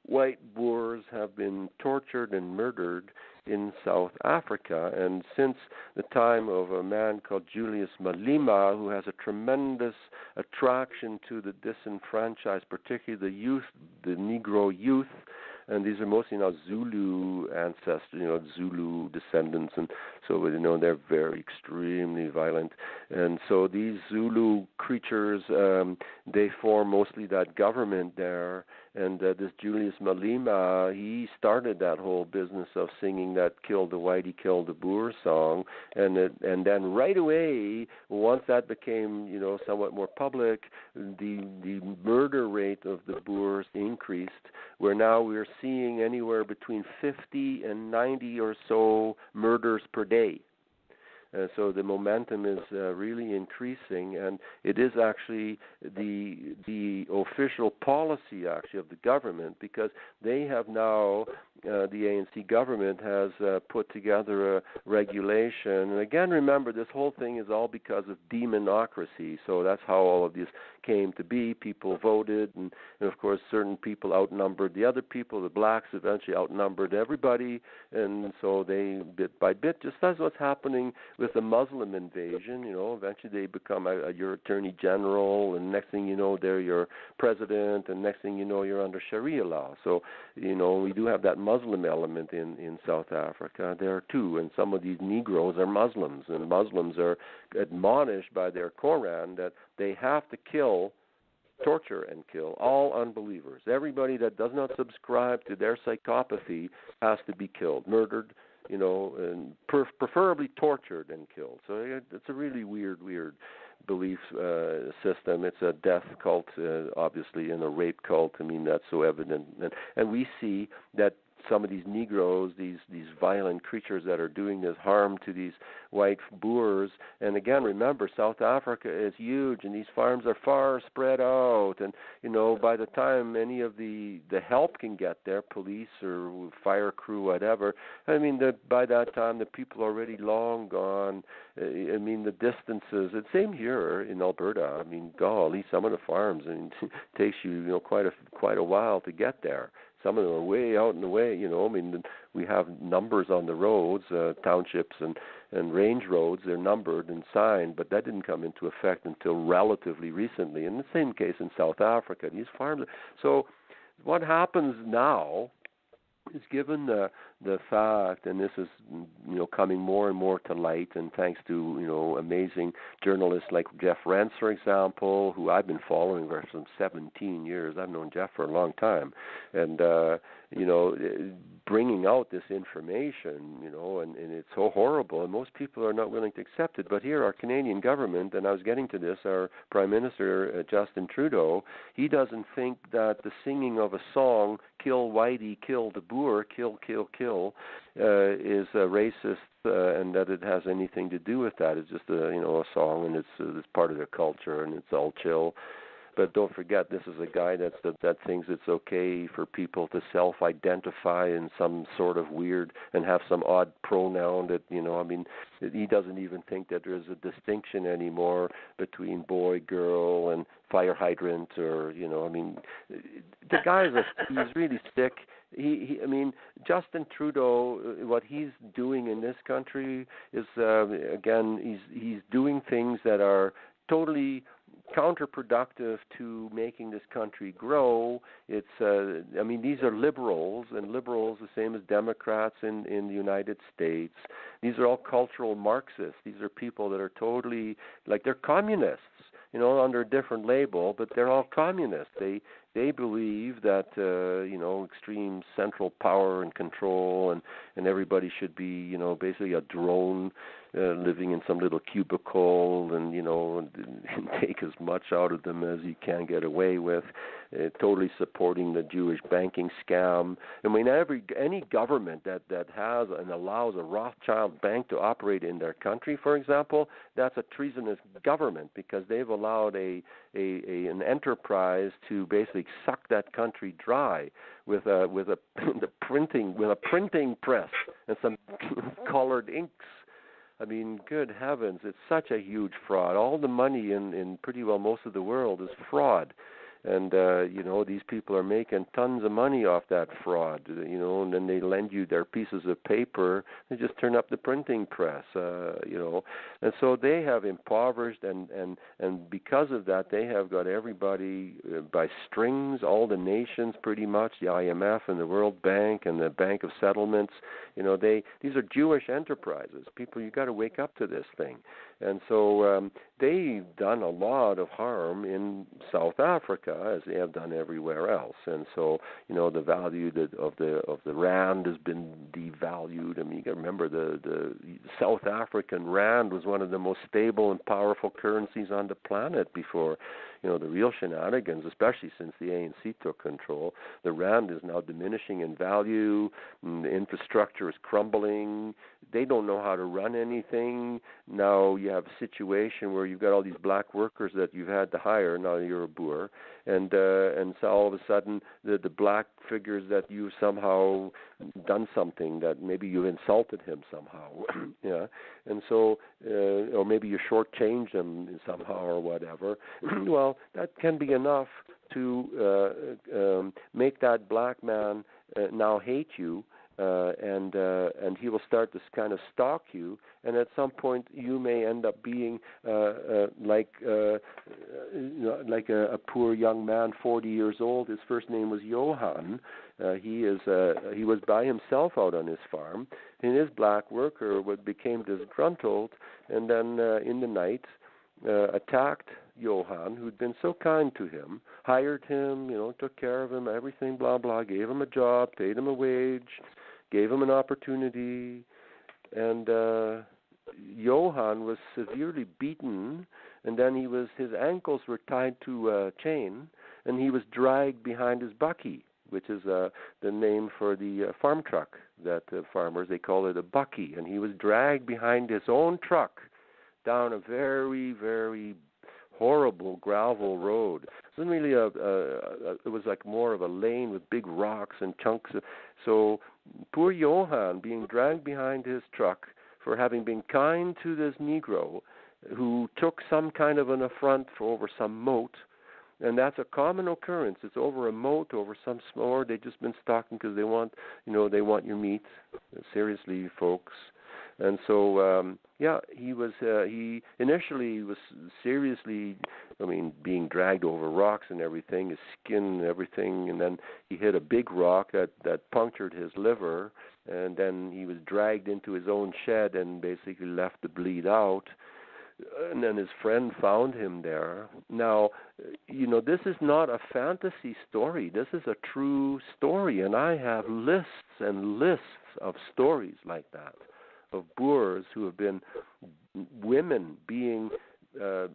S5: white Boers have been tortured and murdered in South Africa. And since the time of a man called Julius Malema, who has a tremendous attraction to the disenfranchised, particularly the youth, the Negro youth, and these are mostly now Zulu ancestors, Zulu descendants, and so they're very extremely violent. And so these Zulu creatures, they form mostly that government there. And this Julius Malema, he started that whole business of singing that "Kill the Whitey, Kill the Boer" song, and then right away, once that became somewhat more public, the murder rate of the Boers increased. Where now we're seeing anywhere between 50 and 90 or so murders per day. So the momentum is really increasing, and it is actually the official policy actually of the government, because they have now, the ANC government has put together a regulation. And again, remember, this whole thing is all because of demonocracy. So that's how all of this came to be. People voted, and of course certain people outnumbered the other people. The blacks eventually outnumbered everybody, and so they, bit by bit, just as what's happening with the Muslim invasion, eventually they become your attorney general, and next thing you know, they're your president, and next thing you know, you're under Sharia law. So, we do have that Muslim element in South Africa there too, and some of these Negroes are Muslims, and Muslims are admonished by their Quran that they have to torture and kill all unbelievers. Everybody that does not subscribe to their psychopathy has to be killed, murdered, and preferably tortured and killed. So it's a really weird belief system. It's a death cult, obviously, and a rape cult. I mean, that's so evident. And we see that some of these Negroes, these violent creatures that are doing this harm to these white Boers. And again, remember, South Africa is huge, and these farms are far spread out. And by the time any of the help can get there, police or fire crew, whatever, I mean, by that time the people are already long gone. I mean, the distances. It's same here in Alberta. I mean, golly, some of the farms, it takes you quite a while to get there. Some of them are way out in the way, I mean, we have numbers on the roads, townships and range roads. They're numbered and signed, but that didn't come into effect until relatively recently. In the same case in South Africa, these farms. So what happens now is, given the fact, and this is coming more and more to light, and thanks to amazing journalists like Jeff Rentz, for example, who I've been following for some 17 years. I've known Jeff for a long time, and bringing out this information, and it's so horrible, and most people are not willing to accept it. But here, our Canadian government, and I was getting to this, our Prime Minister Justin Trudeau, he doesn't think that the singing of a song, "Kill Whitey, Kill the Boer, Kill, Kill, Kill," is racist, and that it has anything to do with that. It's just a song, and it's part of their culture, and it's all chill. But don't forget, this is a guy that thinks it's okay for people to self-identify in some sort of weird and have some odd pronoun that, he doesn't even think that there's a distinction anymore between boy, girl, and fire hydrant, or, the guy's he's really sick. Justin Trudeau, what he's doing in this country is, again, he's doing things that are totally counterproductive to making this country grow. It's, these are liberals, and liberals the same as Democrats in the United States. These are all cultural Marxists. These are people that are totally, they're communists, under a different label, but they're all communists. They believe that, extreme central power and control, and everybody should be, basically a drone living in some little cubicle, and take as much out of them as you can get away with. Totally supporting the Jewish banking scam. Any government that has and allows a Rothschild bank to operate in their country, for example, that's a treasonous government, because they've allowed an enterprise to basically suck that country dry with a printing press and some colored inks. Good heavens, it's such a huge fraud. All the money in pretty well most of the world is fraud. And, these people are making tons of money off that fraud, and then they lend you their pieces of paper. They just turn up the printing press, And so they have impoverished, and because of that, they have got everybody by strings, all the nations pretty much, the IMF and the World Bank and the Bank of Settlements. These are Jewish enterprises. People, you got to wake up to this thing. And so they've done a lot of harm in South Africa, as they have done everywhere else. And so, the value of the rand has been devalued. You got to remember the South African rand was one of the most stable and powerful currencies on the planet before, the real shenanigans, especially since the ANC took control. The rand is now diminishing in value. The infrastructure is crumbling. They don't know how to run anything. Now you have a situation where you've got all these black workers that you've had to hire. Now you're a boer, and so all of a sudden the black figures that you somehow done something, that maybe you insulted him somehow, and so or maybe you shortchanged him somehow or whatever. Well, that can be enough to make that black man now hate you. And he will start to kind of stalk you, and at some point you may end up being like a poor young man, 40 years old. His first name was Johan. He was by himself out on his farm, and his black worker became disgruntled, and then in the night attacked Johan, who'd been so kind to him, hired him, took care of him, everything, blah blah, gave him a job, paid him a wage, gave him an opportunity, and Johan was severely beaten, and then his ankles were tied to a chain, and he was dragged behind his bucky, which is the name for the farm truck that farmers, they call it a bucky, and he was dragged behind his own truck down a very, very horrible gravel road. It wasn't really it was like more of a lane with big rocks and chunks. So poor Johan being dragged behind his truck for having been kind to this Negro who took some kind of an affront over some moat, and that's a common occurrence. It's over a moat, over some or they've just been stalking because they want your meat. Seriously, folks. And so, he initially was seriously, being dragged over rocks and everything, his skin and everything, and then he hit a big rock that punctured his liver, and then he was dragged into his own shed and basically left to bleed out. And then his friend found him there. Now, this is not a fantasy story. This is a true story, and I have lists and lists of stories like that, of Boers who have been women being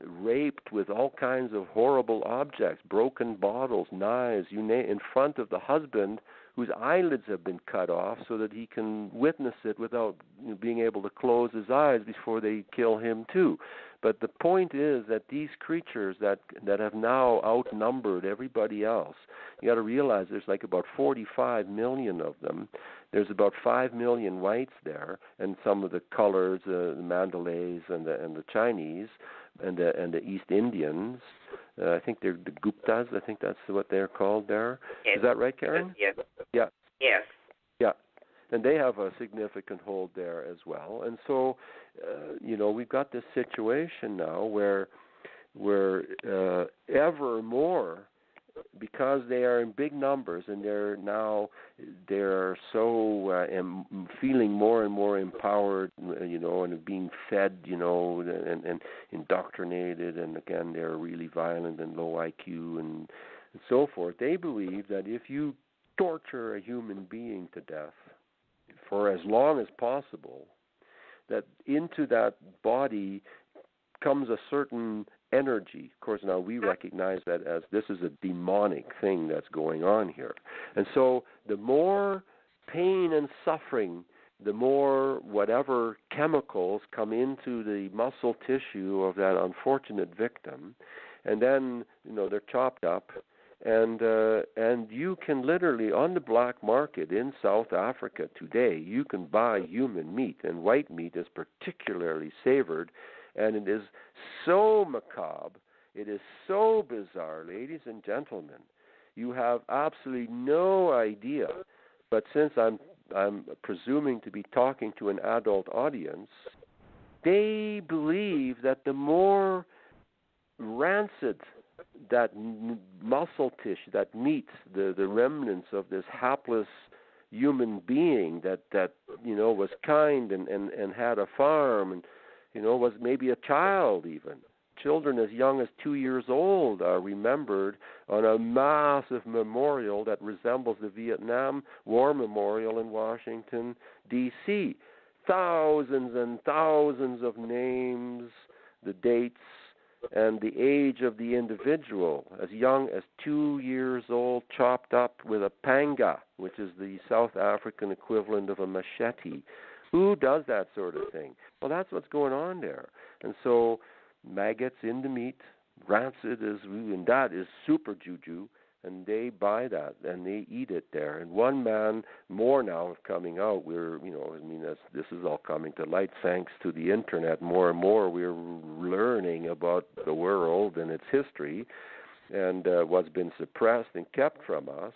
S5: raped with all kinds of horrible objects, broken bottles, knives, in front of the husband, whose eyelids have been cut off so that he can witness it without being able to close his eyes before they kill him too. But the point is that these creatures that have now outnumbered everybody else, you got to realize there's like about 45 million of them. There's about 5 million whites there, and some of the colors, the Mandalays and the Chinese and the East Indians. I think they're the Guptas. I think that's what they're called there.
S4: Yes.
S5: Is that right, Karin?
S4: Yes.
S5: Yeah.
S4: Yes.
S5: Yeah. And they have a significant hold there as well. And so, we've got this situation now where ever more, because they are in big numbers and they're so feeling more and more empowered, and being fed, and indoctrinated, and again they're really violent and low IQ and so forth. They believe that if you torture a human being to death for as long as possible, that into that body comes a certain energy. Of course, now we recognize that as this is a demonic thing that's going on here. And so the more pain and suffering, the more whatever chemicals come into the muscle tissue of that unfortunate victim, and then, they're chopped up. And you can literally, on the black market in South Africa today, you can buy human meat, and white meat is particularly savored, and it is so macabre, it is so bizarre, ladies and gentlemen. You have absolutely no idea. But since I'm presuming to be talking to an adult audience, they believe that the more rancid that muscle tissue, that meat, the remnants of this hapless human being that was kind and had a farm and was maybe a child even. Children as young as 2 years old are remembered on a massive memorial that resembles the Vietnam War Memorial in Washington, D.C. Thousands and thousands of names, the dates, and the age of the individual, as young as 2 years old, chopped up with a panga, which is the South African equivalent of a machete. Who does that sort of thing? Well, that's what's going on there. And so maggots in the meat, rancid, and that is super juju, and they buy that and they eat it there. And one man, more now is coming out. This is all coming to light thanks to the internet. More and more we're learning about the world and its history and what's been suppressed and kept from us.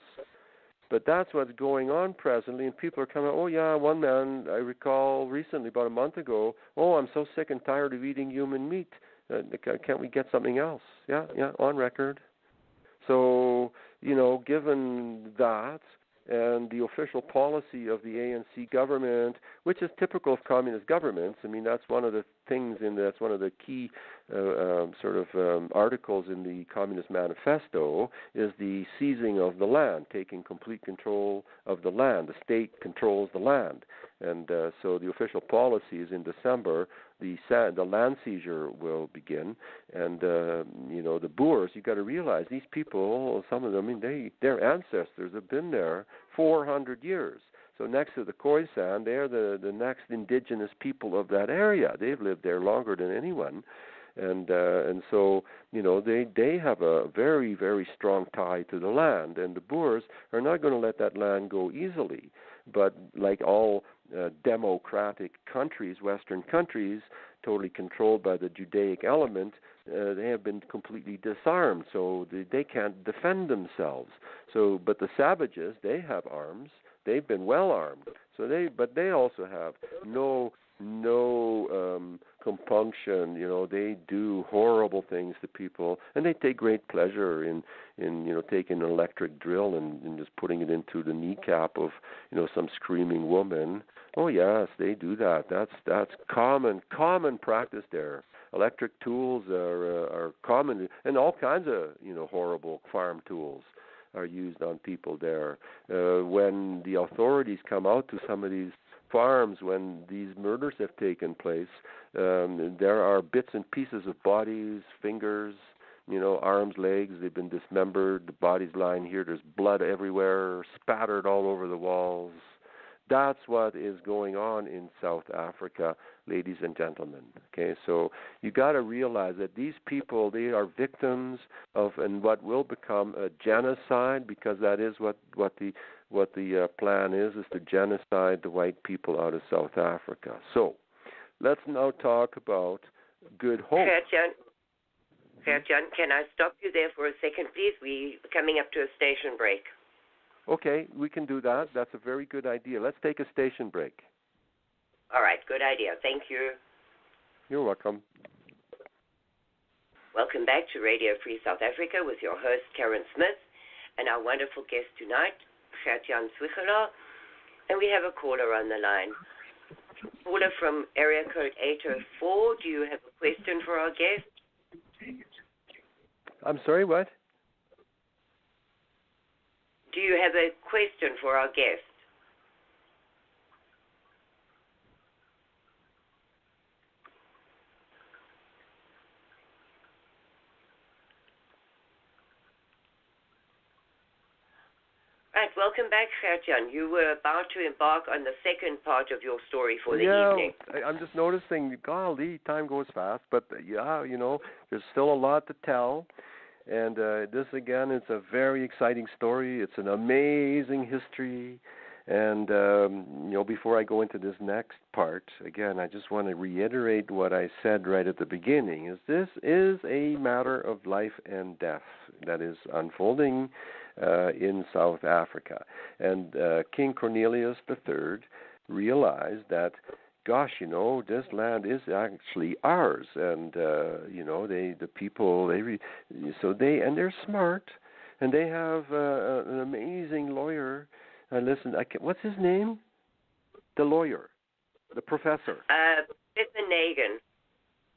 S5: But that's what's going on presently, and people are coming, oh yeah, one man, I recall recently, about a month ago, oh, I'm so sick and tired of eating human meat. Can't we get something else? Yeah, on record. So, given that and the official policy of the ANC government, which is typical of communist governments, that's one of the things that's one of the key articles in the Communist Manifesto, is the seizing of the land, taking complete control of the land. The state controls the land. And so the official policy is in December, the land seizure will begin. And, the Boers, you got to realize these people, some of them, their ancestors have been there 400 years. So next to the Khoisan, they're the next indigenous people of that area. They've lived there longer than anyone. And so, they have a very, very strong tie to the land. And the Boers are not going to let that land go easily. But like all democratic countries, Western countries, totally controlled by the Judaic element, they have been completely disarmed, so they can't defend themselves. So, but the savages, they have arms. They've been well armed. So they also have no compunction. They do horrible things to people, and they take great pleasure in taking an electric drill and just putting it into the kneecap of some screaming woman. Oh yes, they do that. That's common practice there. Electric tools are common, and all kinds of horrible farm tools are used on people there. When the authorities come out to some of these farms, when these murders have taken place, there are bits and pieces of bodies, fingers, arms, legs. They've been dismembered. The body's lying here. There's blood everywhere, spattered all over the walls. That's what is going on in South Africa, ladies and gentlemen. Okay, so you got to realize that these people, they are victims of and what will become a genocide, because that is what the plan is to genocide the white people out of South Africa. So let's now talk about Good Hope.
S4: Gertjan, can I stop you there for a second, please? We're coming up to a station break.
S5: Okay, we can do that. That's a very good idea. Let's take a station break.
S4: All right, good idea. Thank you.
S5: You're welcome.
S4: Welcome back to Radio Free South Africa with your host, Karin Smith, and our wonderful guest tonight, Gertjan Zwiggelaar. And we have a caller on the line. Caller from area code 804. Do you have a question for our guest?
S5: I'm sorry, what?
S4: Do you have a question for our guest? Right, welcome back, Gertjan. You were about to embark on the second part of your story for the evening.
S5: I'm just noticing, golly, time goes fast, but there's still a lot to tell. And this, again, is a very exciting story. It's an amazing history. And, before I go into this next part, again, I just want to reiterate what I said right at the beginning, is this is a matter of life and death that is unfolding in South Africa. And King Cornelius III realized that, gosh, this land is actually ours, and the people and they're smart, and they have an amazing lawyer. What's his name? The lawyer, the professor.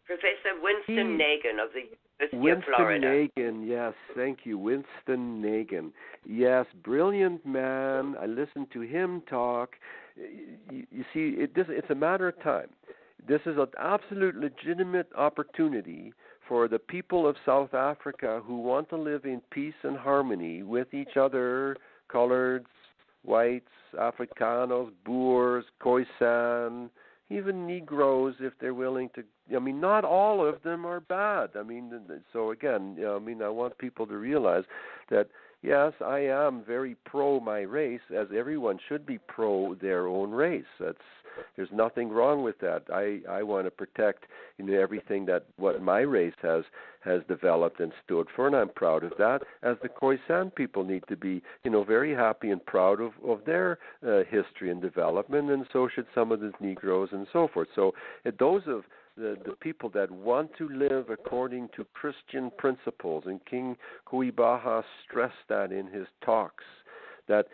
S4: Professor Winston Nagin of the University of Florida.
S5: Winston Nagin, yes, thank you, Winston Nagin. Yes, brilliant man. I listened to him talk. You see, it's a matter of time. This is an absolute legitimate opportunity for the people of South Africa who want to live in peace and harmony with each other, coloreds, whites, Afrikanos, Boers, Khoisan, even Negroes, if they're willing to. Not all of them are bad. So again, I want people to realize that, yes, I am very pro my race, as everyone should be pro their own race. There's nothing wrong with that. I want to protect everything that what my race has developed and stood for, and I'm proud of that. As the Khoisan people need to be very happy and proud of their history and development, and so should some of the Negroes and so forth. So those of the people that want to live according to Christian principles, and King Kuibaha stressed that in his talks, that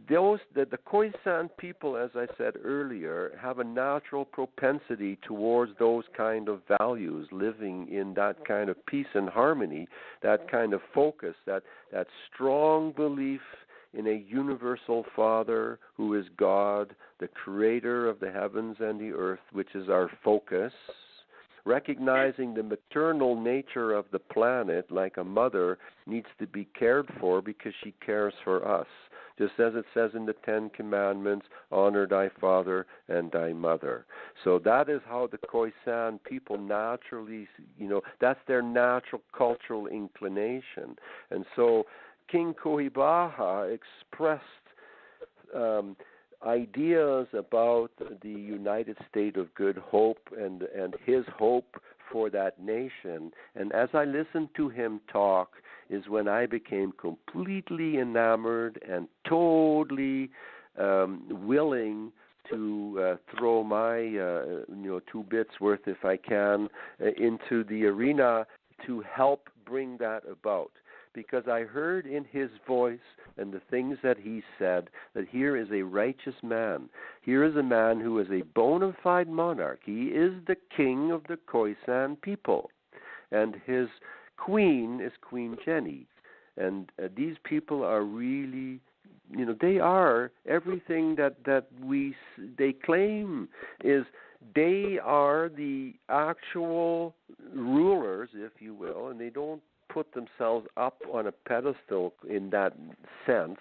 S5: the Khoisan people, as I said earlier, have a natural propensity towards those kind of values, living in that kind of peace and harmony, that kind of focus, that strong belief in a universal Father who is God, the creator of the heavens and the earth, which is our focus, recognizing the maternal nature of the planet, like a mother needs to be cared for because she cares for us. Just as it says in the Ten Commandments, honor thy father and thy mother. So that is how the Khoisan people naturally, that's their natural cultural inclination. And so King Kuibaha expressed ideas about the United State of Good Hope and his hope for that nation. And as I listened to him talk is when I became completely enamored and totally willing to throw my 2 bits worth, if I can, into the arena to help bring that about. Because I heard in his voice and the things that he said that here is a righteous man. Here is a man who is a bona fide monarch. He is the king of the Khoisan people. And his queen is Queen Jenny. And these people are really, they are everything that they claim is. They are the actual rulers, if you will, and they don't put themselves up on a pedestal in that sense.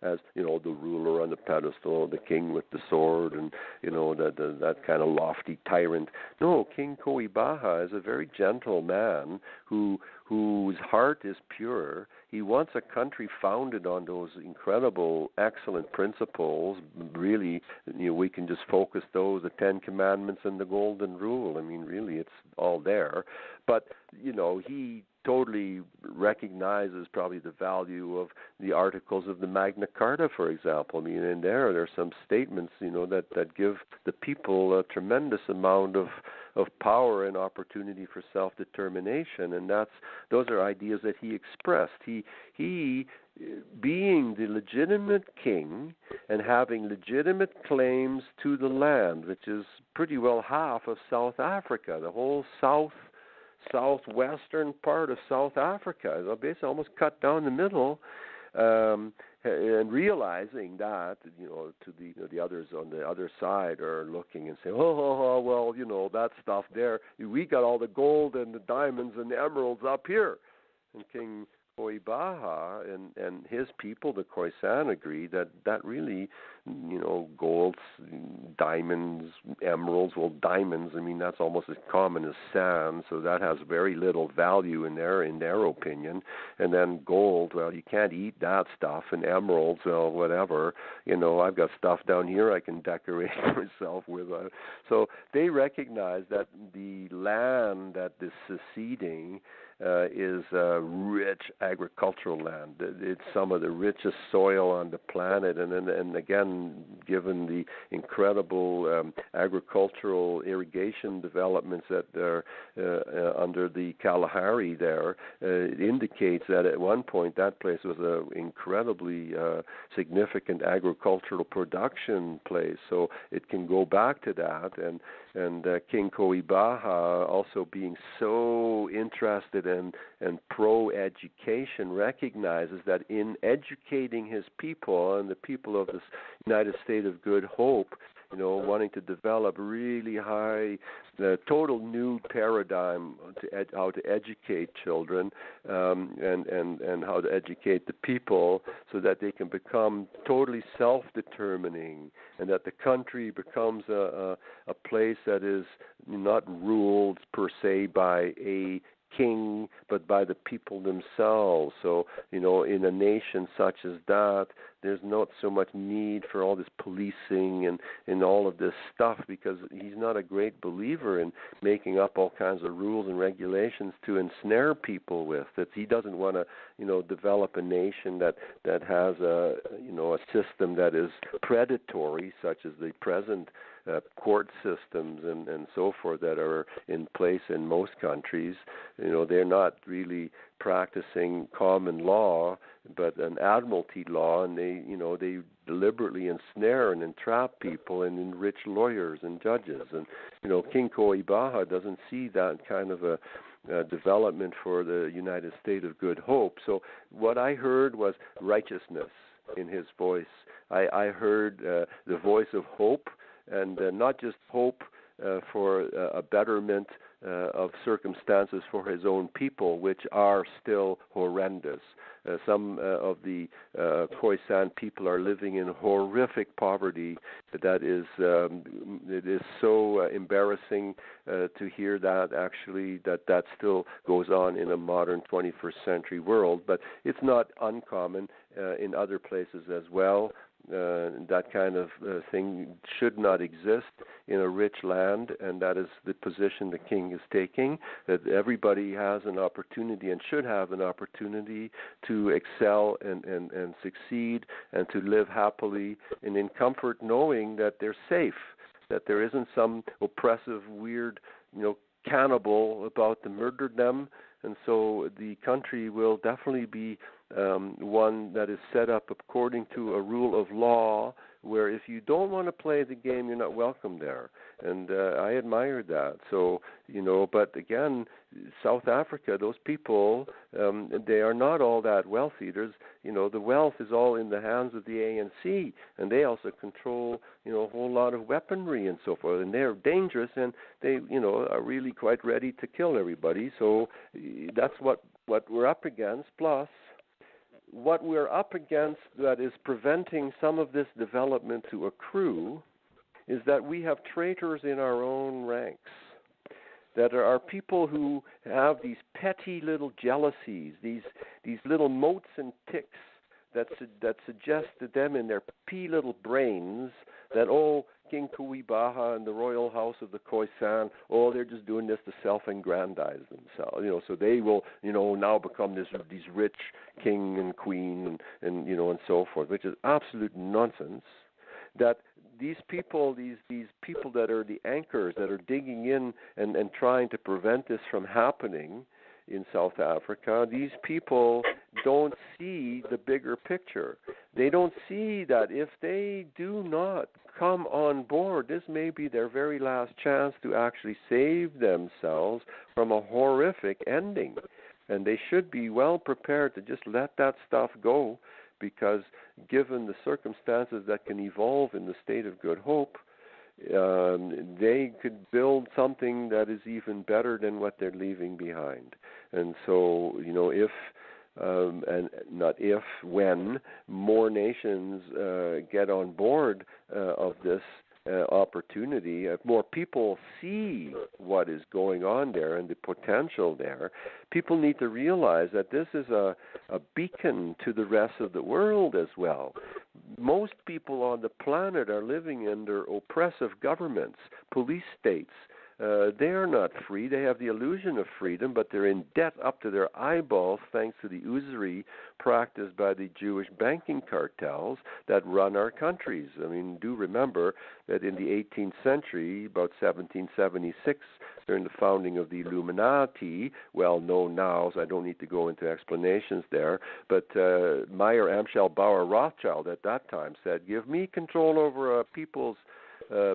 S5: as the ruler on the pedestal, the king with the sword, and that kind of lofty tyrant. No, King Koibaha is a very gentle man whose heart is pure. He wants a country founded on those incredible, excellent principles. Really, we can just focus those, the Ten Commandments and the Golden Rule. I mean, really, it's all there. But, he totally recognizes probably the value of the articles of the Magna Carta, for example. I mean, in there are some statements, that give the people a tremendous amount of power and opportunity for self-determination, and those are ideas that he expressed. He being the legitimate king and having legitimate claims to the land, which is pretty well half of South Africa, the whole southwestern part of South Africa, basically almost cut down the middle, and realizing that, to the others on the other side are looking and saying, well, that stuff there, we got all the gold and the diamonds and the emeralds up here. And King Koibaha and his people, the Khoisan, agree that really, gold, diamonds, emeralds, diamonds, I mean, that's almost as common as sand, so that has very little value in their opinion. And then gold, well, you can't eat that stuff, and emeralds, well, whatever, I've got stuff down here I can decorate myself with. So they recognize that the land that is seceding is rich agricultural land. It's some of the richest soil on the planet, and again, given the incredible agricultural irrigation developments that are under the Kalahari there, it indicates that at one point that place was an incredibly significant agricultural production place. So it can go back to that, and King Koibaha, also being so interested and pro-education, recognizes that in educating his people and the people of this United State of Good Hope, wanting to develop really high, total new paradigm to how to educate children and how to educate the people so that they can become totally self-determining, and that the country becomes a place that is not ruled per se by a king, but by the people themselves. So, in a nation such as that, there's not so much need for all this policing and all of this stuff, because he's not a great believer in making up all kinds of rules and regulations to ensnare people with. That he doesn't want to, develop a nation that has a system that is predatory, such as the present court systems and so forth that are in place in most countries. They're not really practicing common law, but an admiralty law, and they deliberately ensnare and entrap people and enrich lawyers and judges. And King Koibaha doesn't see that kind of a development for the United State of Good Hope. So what I heard was righteousness in his voice. I heard the voice of hope, and not just hope for a betterment of circumstances for his own people, which are still horrendous. Some of the Khoisan people are living in horrific poverty. That is, it is so embarrassing to hear that actually that still goes on in a modern 21st century world. But it's not uncommon in other places as well. That kind of thing should not exist in a rich land, and that is the position the king is taking, that everybody has an opportunity and should have an opportunity to excel and succeed and to live happily and in comfort, knowing that they're safe, that there isn't some oppressive, weird, cannibal about to murder them. And so the country will definitely be one that is set up according to a rule of law, where if you don't want to play the game, you're not welcome there. And I admired that. So, but again, South Africa, those people, they are not all that wealthy. There's, the wealth is all in the hands of the ANC, and they also control, a whole lot of weaponry and so forth. And they're dangerous, and they, are really quite ready to kill everybody. So that's what we're up against. Plus, what we're up against that is preventing some of this development to accrue is that we have traitors in our own ranks. That there are people who have these petty little jealousies, these little motes and ticks that suggest to them in their pea little brains that, King Kuibaha and the royal house of the Khoisan, they're just doing this to self-aggrandize themselves. So they will, now become these rich king and queen and so forth, which is absolute nonsense. That these people that are the anchors that are digging in and trying to prevent this from happening in South Africa, these people don't see the bigger picture. They don't see that if they do not come on board, this may be their very last chance to actually save themselves from a horrific ending. And they should be well prepared to just let that stuff go, because given the circumstances that can evolve in the state of Good Hope, they could build something that is even better than what they're leaving behind. And so, when more nations get on board of this opportunity, if more people see what is going on there and the potential there, people need to realize that this is a beacon to the rest of the world as well. Most people on the planet are living under oppressive governments, police states. They are not free. They have the illusion of freedom, but they're in debt up to their eyeballs thanks to the usury practiced by the Jewish banking cartels that run our countries. I mean, do remember that in the 18th century, about 1776, during the founding of the Illuminati, well known now, so I don't need to go into explanations there, but Meyer Amschel Bauer Rothschild at that time said, give me control over people's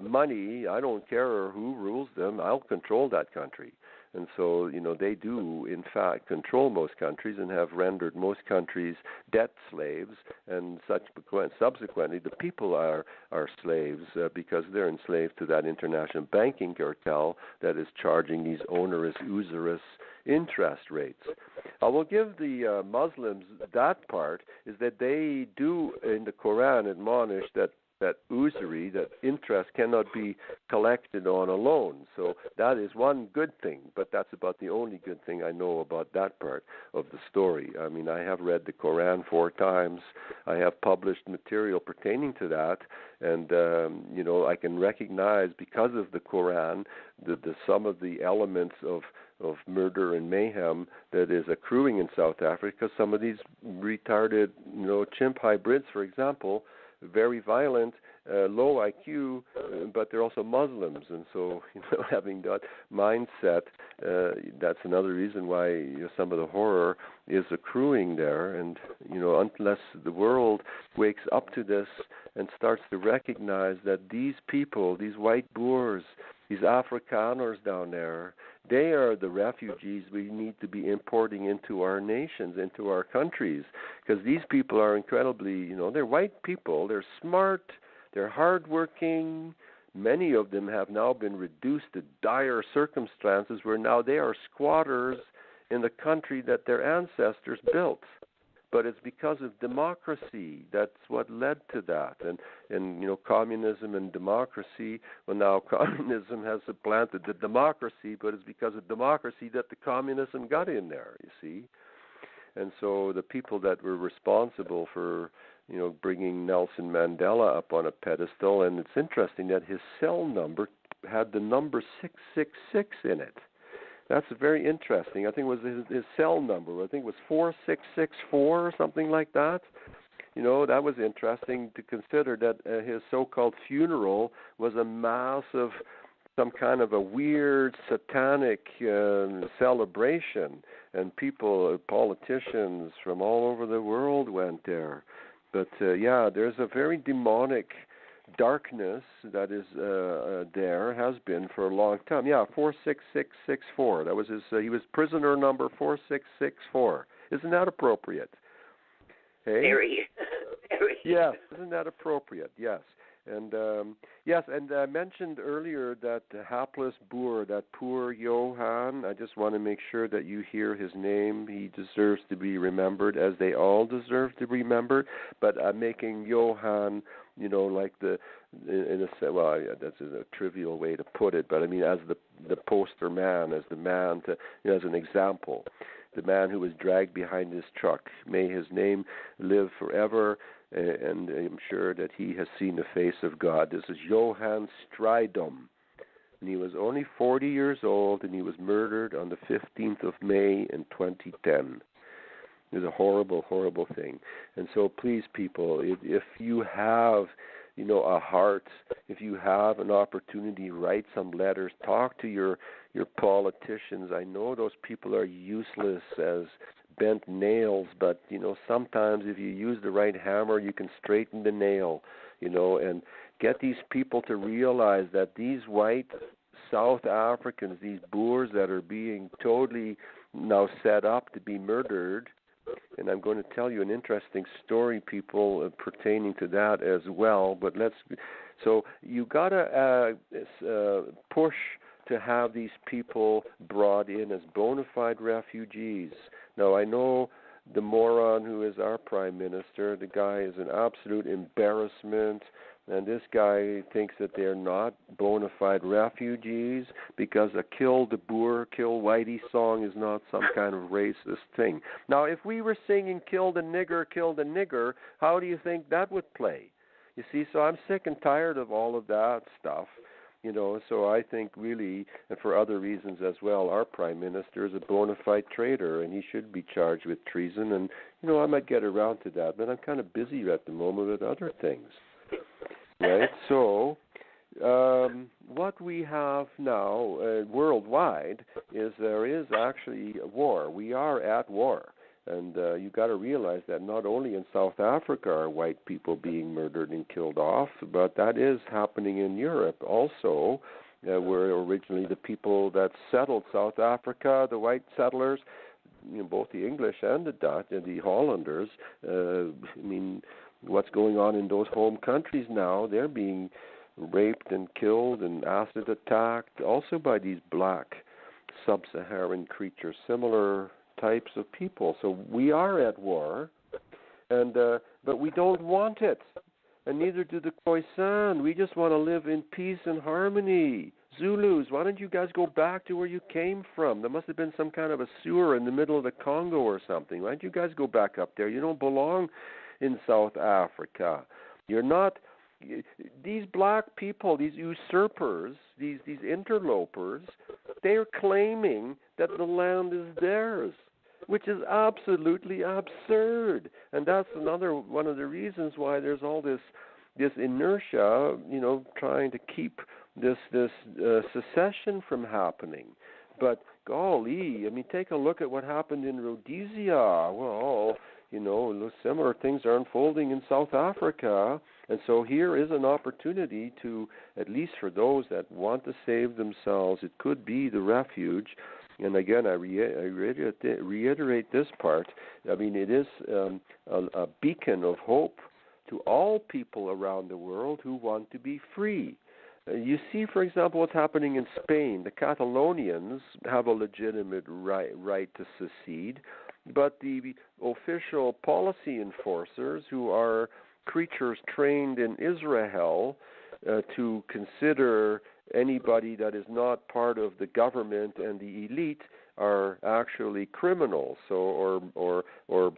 S5: money, I don't care who rules them, I'll control that country. And so, they do, in fact, control most countries and have rendered most countries debt slaves, and subsequently the people are slaves because they're enslaved to that international banking cartel that is charging these onerous, usurious interest rates. I will give the Muslims that part, is that they do in the Quran admonish that usury, that interest cannot be collected on a loan. So that is one good thing, but that's about the only good thing I know about that part of the story. I mean, I have read the Quran 4 times. I have published material pertaining to that, and I can recognize, because of the Quran, some of the elements of murder and mayhem that is accruing in South Africa. Some of these retarded, chimp hybrids, for example, very violent, low IQ, but they're also Muslims, and so having that mindset, that's another reason why some of the horror is accruing there. And unless the world wakes up to this and starts to recognize that these people, these white Boers, these Afrikaners down there, they are the refugees we need to be importing into our nations, into our countries, because these people are incredibly, they're white people, they're smart, they're hardworking. Many of them have now been reduced to dire circumstances where now they are squatters in the country that their ancestors built. But it's because of democracy. That's what led to that. And communism and democracy, well, now communism has supplanted the democracy, but it's because of democracy that the communism got in there, you see. And so the people that were responsible for, bringing Nelson Mandela up on a pedestal, and it's interesting that his cell number had the number 666 in it. That's very interesting. I think it was his cell number. I think it was 4664 or something like that. That was interesting to consider, that his so-called funeral was a mass of some kind of a weird satanic celebration, and people, politicians from all over the world went there. But there's a very demonic darkness that is there, has been for a long time. 46664. That was his. He was prisoner number 4664. Isn't that appropriate? Hey?
S4: Very.
S5: Yes, isn't that appropriate? Yes. And yes, and I mentioned earlier that hapless Boer, that poor Johan. I just want to make sure that you hear his name. He deserves to be remembered, as they all deserve to be remembered. But I'm making Johan, like that's a trivial way to put it, but I mean as the poster man, as the man to, as an example, the man who was dragged behind his truck. May his name live forever. And I'm sure that he has seen the face of God. This is Johan Strijdom, and he was only 40 years old, and he was murdered on the 15th of May in 2010. It was a horrible, horrible thing. And so please, people, if you have, a heart, if you have an opportunity, write some letters, talk to your politicians. I know those people are useless as bent nails, but sometimes if you use the right hammer, you can straighten the nail, and get these people to realize that these white South Africans, these Boers that are being totally now set up to be murdered. And I'm going to tell you an interesting story, people, pertaining to that as well. But so you got to push to have these people brought in as bona fide refugees. Now, I know the moron who is our prime minister, the guy is an absolute embarrassment, and this guy thinks that they're not bona fide refugees because a kill the Boer, kill Whitey song is not some kind of racist thing. Now, if we were singing kill the nigger, how do you think that would play? You see, so I'm sick and tired of all of that stuff. So I think really, and for other reasons as well, our prime minister is a bona fide traitor, and he should be charged with treason. And, I might get around to that, but I'm kind of busy at the moment with other things. Right? So what we have now worldwide is there is actually a war. We are at war. And you got to realize that not only in South Africa are white people being murdered and killed off, but that is happening in Europe also, where originally the people that settled South Africa, the white settlers, both the English and the Dutch and the Hollanders, what's going on in those home countries now, they're being raped and killed and acid attacked also by these black sub-Saharan creatures, similar types of people. So we are at war, and but we don't want it, and neither do the Khoisan. We just want to live in peace and harmony. Zulus, why don't you guys go back to where you came from? There must have been some kind of a sewer in the middle of the Congo or something. Why don't you guys go back up there? You don't belong in South Africa. You're not. These black people, these usurpers, these interlopers, they're claiming that the land is theirs, which is absolutely absurd. And that's another one of the reasons why there's all this inertia, trying to keep this secession from happening. But golly, take a look at what happened in Rhodesia. Well, similar things are unfolding in South Africa. And so here is an opportunity to, at least for those that want to save themselves, it could be the refuge. And again, I reiterate this part. It is a beacon of hope to all people around the world who want to be free. You see, for example, what's happening in Spain. The Catalonians have a legitimate right to secede, but the official policy enforcers, who are creatures trained in Israel to consider anybody that is not part of the government and the elite, are actually criminals, or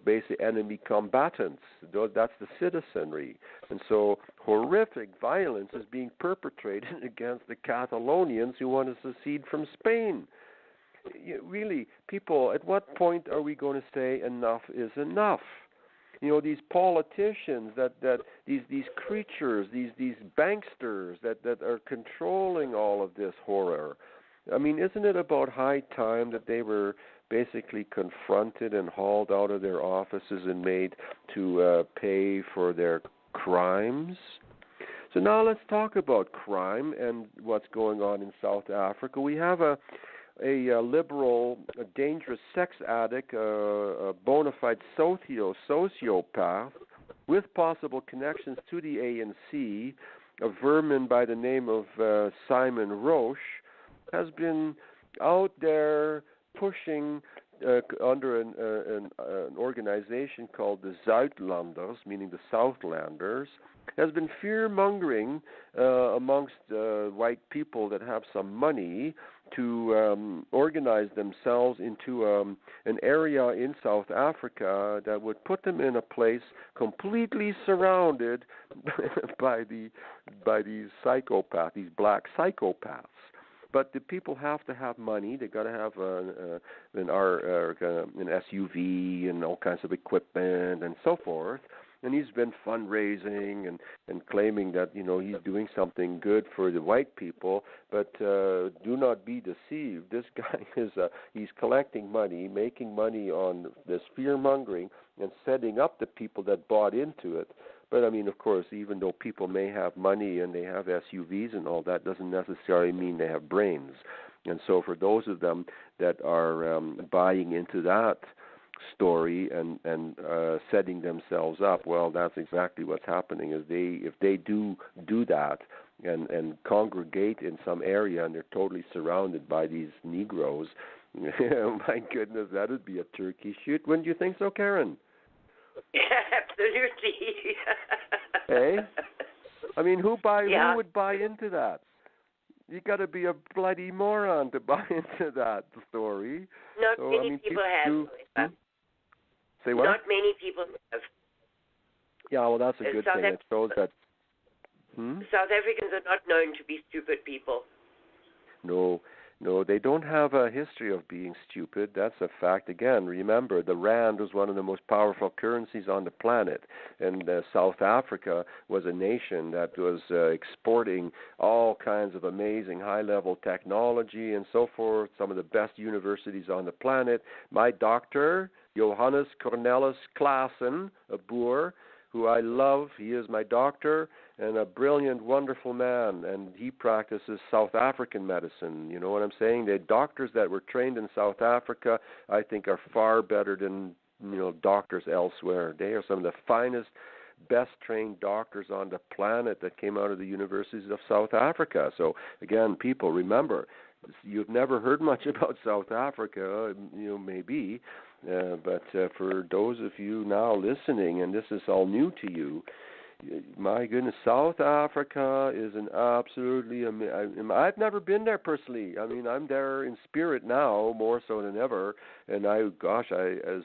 S5: basically enemy combatants. That's the citizenry. And so horrific violence is being perpetrated against the Catalonians who want to secede from Spain. Really, people, at what point are we going to say enough is enough? These politicians, that these creatures, these banksters that are controlling all of this horror. Isn't it about high time that they were basically confronted and hauled out of their offices and made to pay for their crimes? So now let's talk about crime and what's going on in South Africa. We have a liberal, a dangerous sex addict, a bona fide sociopath with possible connections to the ANC, a vermin by the name of Simon Roche has been out there pushing under an organization called the Zuidlanders, meaning the Southlanders, has been fear-mongering amongst white people that have some money to organize themselves into an area in South Africa that would put them in a place completely surrounded by these psychopaths, these black psychopaths. But the people have to have money. They got to have an SUV and all kinds of equipment and so forth. And he's been fundraising and claiming that, he's doing something good for the white people. But do not be deceived. This guy he's collecting money, making money on this fear-mongering and setting up the people that bought into it. But, of course, even though people may have money and they have SUVs and all that, doesn't necessarily mean they have brains. And so for those of them that are buying into that story and setting themselves up, well, that's exactly what's happening. Is if they do that and congregate in some area and they're totally surrounded by these Negroes, my goodness, that would be a turkey shoot. Wouldn't you think so, Karin?
S4: Absolutely.
S5: Hey? Who would buy into that? You got to be a bloody moron to buy into that story.
S4: Not many people have.
S5: Say what?
S4: Not many people have.
S5: Yeah, well, that's a good thing. It shows that.
S4: South Africans are not known to be stupid people. No, they don't have a history of being stupid. That's a fact. Again, remember, the rand was one of the most powerful currencies on the planet, and South Africa was a nation that was exporting all kinds of amazing high-level technology and so forth, some of the best universities on the planet. My doctor, Johannes Cornelis Claassen, a Boer, who I love, he is my doctor, and a brilliant, wonderful man, and he practices South African medicine. You know what I'm saying? The doctors that were trained in South Africa, I think, are far better than, doctors elsewhere. They are some of the finest, best-trained doctors on the planet that came out of the universities of South Africa. So, again, people, remember, you've never heard much about South Africa, maybe, but for those of you now listening, and this is all new to you, my goodness, South Africa is an absolutely I've never been there personally. I'm there in spirit now, more so than ever. And as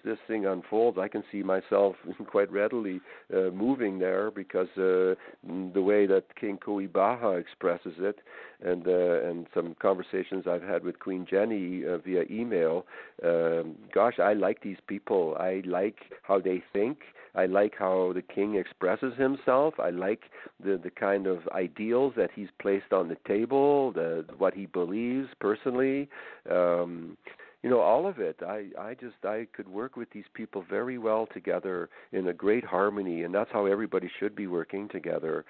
S4: this thing unfolds, I can see myself quite readily moving there because the way that King Koibaha expresses it, and some conversations I've had with Queen Jenny via email. I like these people. I like how they think. I like how the king expresses himself. I like the kind of ideals that he's placed on the table, what he believes personally. All of it. I could work with these people very well together in a great harmony, and that's how everybody should be working together.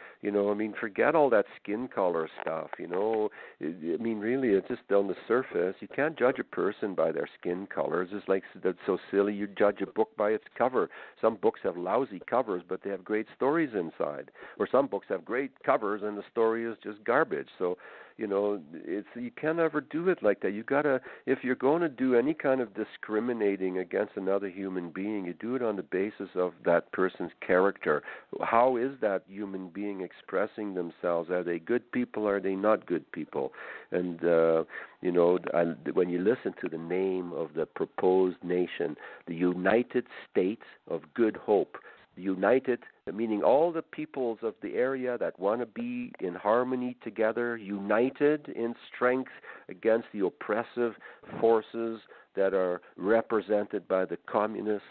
S4: Forget all that skin color stuff. Really, it's just on the surface. You can't judge a person by their skin color. It's just like that's so silly. You judge a book by its cover. Some books have lousy covers, but they have great stories inside. Or some books have great covers, and the story is just garbage. So, you can never do it like that. You gotta, if you're going to do any kind of discriminating against another human being, you do it on the basis of that person's character. How is that human being expressing themselves? Are they good people? Are they not good people? And when you listen to the name of the proposed nation, the United States of Good Hope. United, meaning all the peoples of the area that want to be in harmony together, united in strength against the oppressive forces that are represented by the communists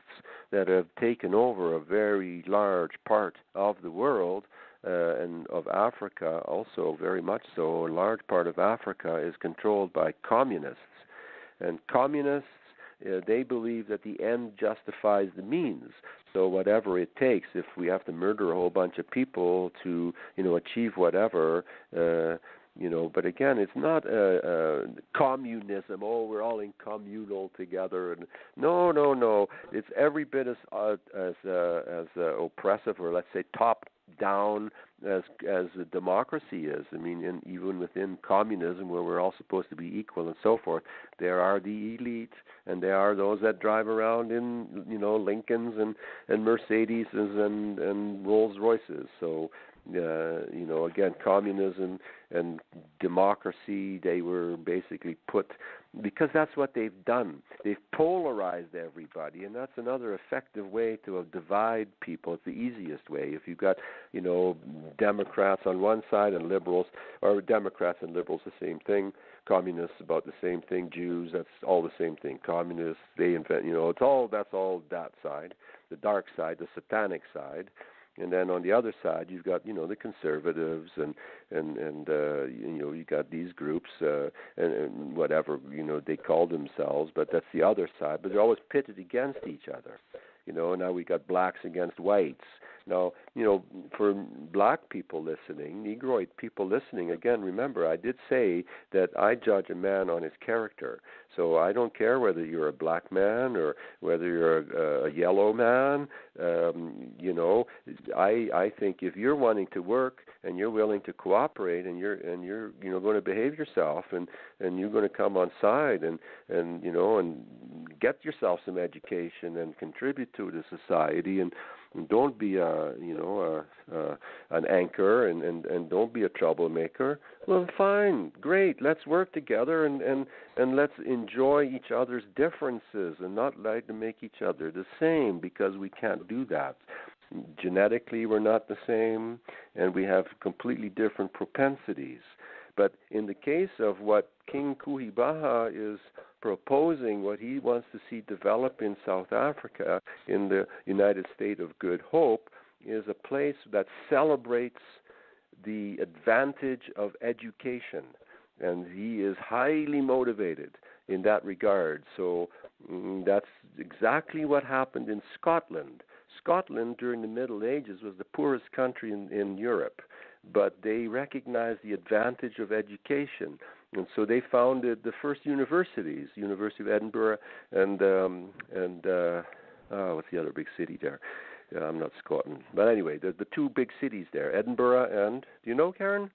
S4: that have taken over a very large part of the world, and of Africa also very much so. A large part of Africa is controlled by communists. And communists, they believe that the end justifies the means. So whatever it takes, if we have to murder a whole bunch of people to, achieve whatever,
S5: But again, it's not communism. Oh, we're all in communal together, and no. It's every bit as oppressive, or let's say top down, as a democracy is. I mean, even within communism, where we're all supposed to be equal and so forth, there are the elite, and there are those that drive around in Lincolns and Mercedes and Rolls Royces. So again, communism and democracy, they were basically put, because that's what they've done. They've polarized everybody, and that's another effective way to divide people. It's the easiest way. If you've got, Democrats on one side and liberals, or Democrats and liberals the same thing, communists about the same thing, Jews, that's all the same thing. Communists, they invent, that's all that side, the dark side, the satanic side. And then on the other side, you've got the conservatives and you got these groups and whatever they call themselves, but that's the other side. But they're always pitted against each other. Now we got blacks against whites. Now, for black people listening, Negroid people listening, again, remember, I did say that I judge a man on his character. So I don't care whether you're a black man or whether you're a yellow man. I think if you're wanting to work and you're willing to cooperate and you're going to behave yourself and you're going to come on side and get yourself some education and contribute to the society and don't be an anchor and don't be a troublemaker. Well, fine, great. Let's work together and let's enjoy each other's differences and not try to make each other the same, because we can't do that. Genetically, we're not the same, and we have completely different propensities. But in the case of what King Kuhibaha is proposing, what he wants to see develop in South Africa, in the United State of Good Hope, is a place that celebrates the advantage of education. And he is highly motivated in that regard. So that's exactly what happened in Scotland. Scotland, during the Middle Ages, was the poorest country in Europe, but they recognized the advantage of education. And so they founded the first universities, University of Edinburgh and what's the other big city there? I'm not Scotland. But anyway, the two big cities there, Edinburgh and, do you know, Karin?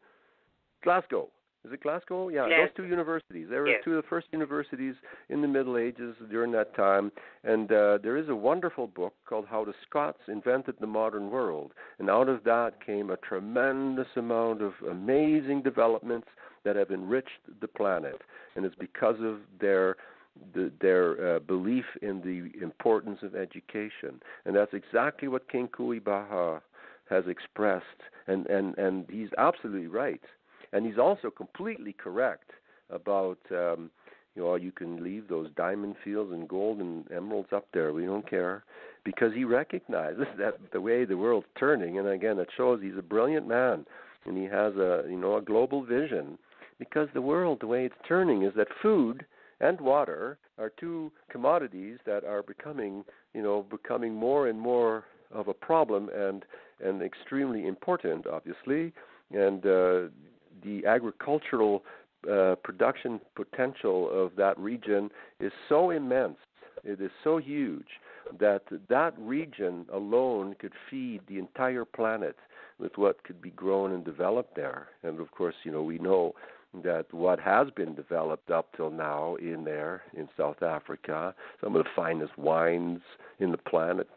S5: Glasgow. Is it Glasgow? Yeah,
S4: yes.
S5: Those two universities. They were
S4: yes.
S5: two of the first universities in the Middle Ages during that time. And there is a wonderful book called How the Scots Invented the Modern World. And out of that came a tremendous amount of amazing developments that have enriched the planet. And it's because of their belief in the importance of education. And that's exactly what King Kuhibaha has expressed. And he's absolutely right. And he's also completely correct about, you can leave those diamond fields and gold and emeralds up there. We don't care. Because he recognizes that the way the world's turning, and again, it shows he's a brilliant man. And he has a global vision. Because the world, the way it's turning, is that food and water are two commodities that are becoming more and more of a problem and extremely important, obviously. And the agricultural production potential of that region is so immense, it is so huge, that region alone could feed the entire planet with what could be grown and developed there. And of course, we know that what has been developed up till now in South Africa, some of the finest wines in the planet,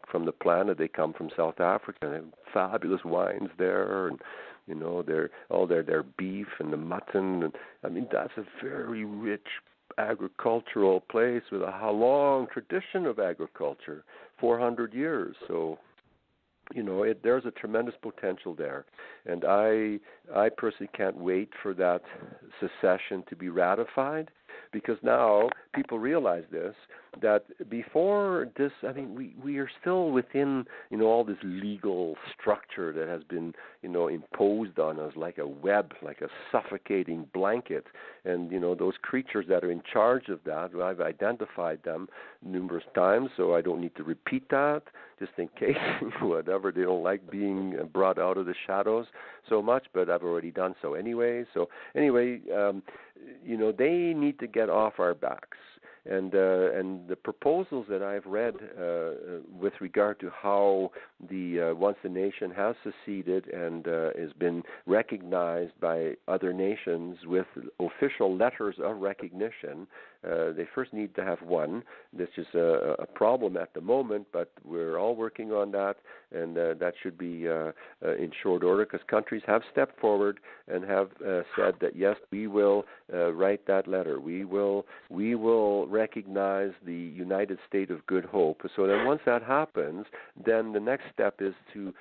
S5: they come from South Africa. They have fabulous wines there, and their beef and the mutton. And that's a very rich agricultural place with a long tradition of agriculture, 400 years. So, there's a tremendous potential there. And I personally can't wait for that secession to be ratified. because now people realize this, that before this, I mean, we are still within, all this legal structure that has been, imposed on us like a web, like a suffocating blanket. And, those creatures that are in charge of that, I've identified them numerous times, so I don't need to repeat that, just in case, whatever, they don't like being brought out of the shadows so much, but I've already done so anyway. So anyway, they need to get off our backs. And the proposals that I've read with regard to how once the nation has seceded and has been recognized by other nations with official letters of recognition, they first need to have one. This is a problem at the moment, but we're all working on that, and that should be in short order, because countries have stepped forward and have said that yes, we will write that letter. We will recognize the United State of Good Hope. So then once that happens, then the next step is to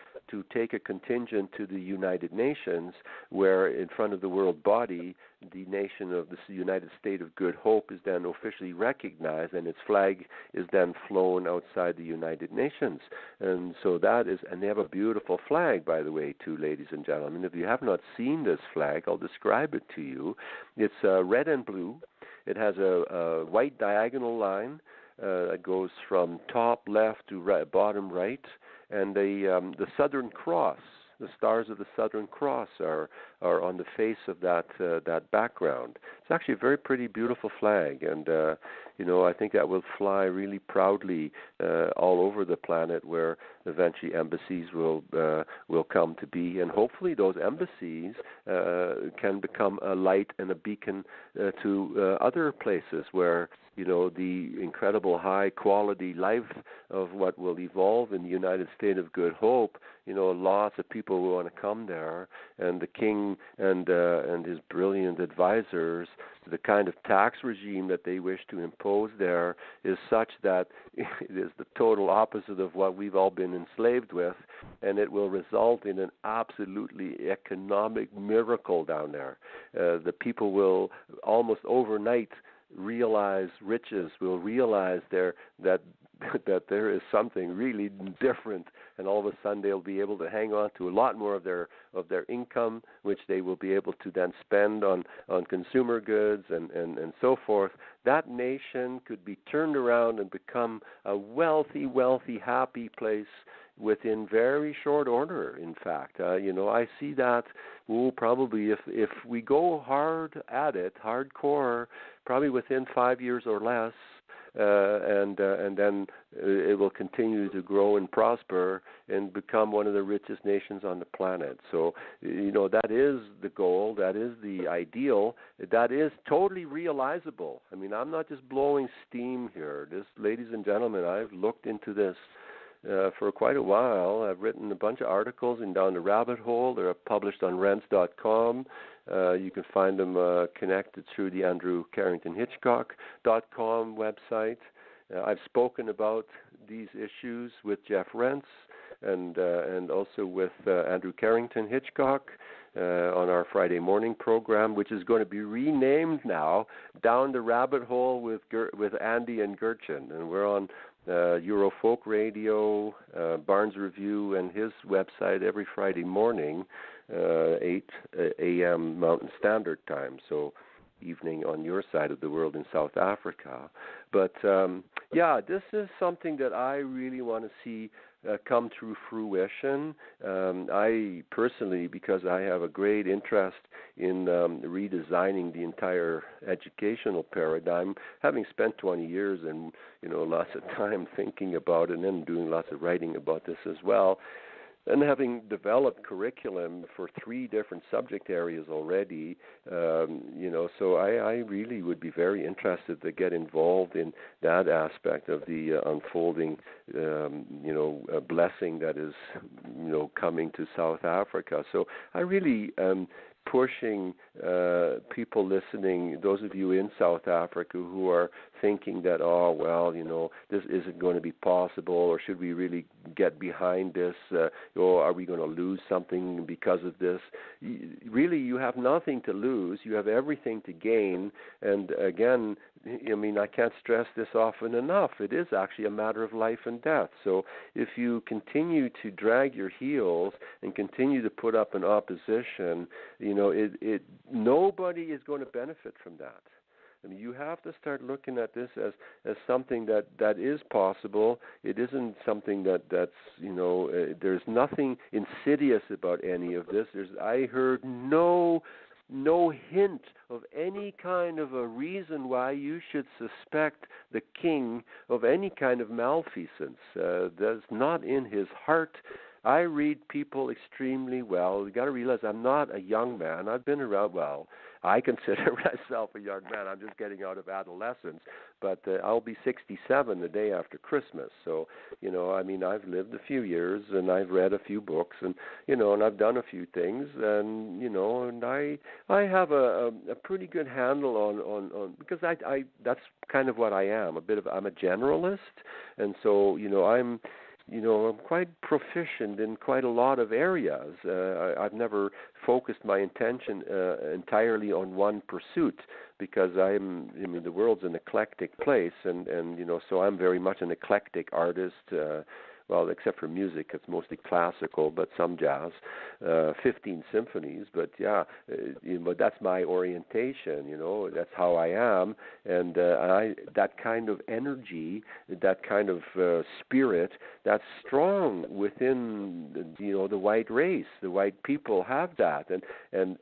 S5: take a contingent to the United Nations, where in front of the world body, the nation of the United State of Good Hope is then officially recognized, and its flag is then flown outside the United Nations. And so that is, and they have a beautiful flag, by the way, too, ladies and gentlemen. If you have not seen this flag, I'll describe it to you. It's red and blue. It has a white diagonal line that goes from top left to bottom right, and the Southern Cross, the stars of the Southern Cross are on the face of that background. It's actually a very pretty, beautiful flag, and I think that will fly really proudly all over the planet, where eventually embassies will come to be, and hopefully those embassies can become a light and a beacon to other places where the incredible high quality life of what will evolve in the United State of Good Hope. Lots of people will want to come there, and the king and his brilliant advisors, the kind of tax regime that they wish to impose there is such that it is the total opposite of what we've all been enslaved with, and it will result in an absolutely economic miracle down there. The people will almost overnight realize riches, will realize that there is something really different, and all of a sudden they'll be able to hang on to a lot more of their income, which they will be able to then spend on consumer goods and so forth. That nation could be turned around and become a wealthy, happy place within very short order, in fact. I see that probably if we go hard at it, hardcore, probably within 5 years or less, and then it will continue to grow and prosper and become one of the richest nations on the planet. So, that is the goal, that is the ideal, that is totally realizable. I mean, I'm not just blowing steam here. Ladies and gentlemen, I've looked into this for quite a while. I've written a bunch of articles in Down the Rabbit Hole. They're published on Rense.com. You can find them connected through the AndrewCarringtonHitchcock.com website. I've spoken about these issues with Jeff Rense and also with Andrew Carrington Hitchcock on our Friday morning program, which is going to be renamed now Down the Rabbit Hole with Andy and Gertjan, and we're on Eurofolk Radio, Barnes Review, and his website every Friday morning, 8 a.m. Mountain Standard Time, so evening on your side of the world in South Africa. But, this is something that I really want to see come to fruition. I personally, because I have a great interest in redesigning the entire educational paradigm, having spent 20 years and lots of time thinking about it and doing lots of writing about this as well, and having developed curriculum for 3 different subject areas already, so I really would be very interested to get involved in that aspect of the unfolding, blessing that is, coming to South Africa. So I really pushing people listening, those of you in South Africa who are thinking that, oh, well, this isn't going to be possible, or should we really get behind this? Are we going to lose something because of this? Really, you have nothing to lose. You have everything to gain. And again, I can't stress this often enough. It is actually a matter of life and death. So if you continue to drag your heels and continue to put up an opposition, nobody is going to benefit from that. You have to start looking at this as something that is possible. It isn't something that's there's nothing insidious about any of this. I heard no hint of any kind of a reason why you should suspect the king of any kind of malfeasance. That's not in his heart. I read people extremely well. You got to realize I'm not a young man. I've been around, I consider myself a young man. I'm just getting out of adolescence, but I'll be 67 the day after Christmas. So, I've lived a few years, and I've read a few books, and and I've done a few things, and and I have a pretty good handle on because I that's kind of what I am. I'm a generalist, and so I'm quite proficient in quite a lot of areas. I've never focused my attention entirely on one pursuit because the world's an eclectic place, and so I'm very much an eclectic artist. Well, except for music, it's mostly classical, but some jazz, 15 symphonies. But yeah, that's my orientation. That's how I am, and that kind of energy, that kind of spirit, that's strong within the white race. The white people have that, and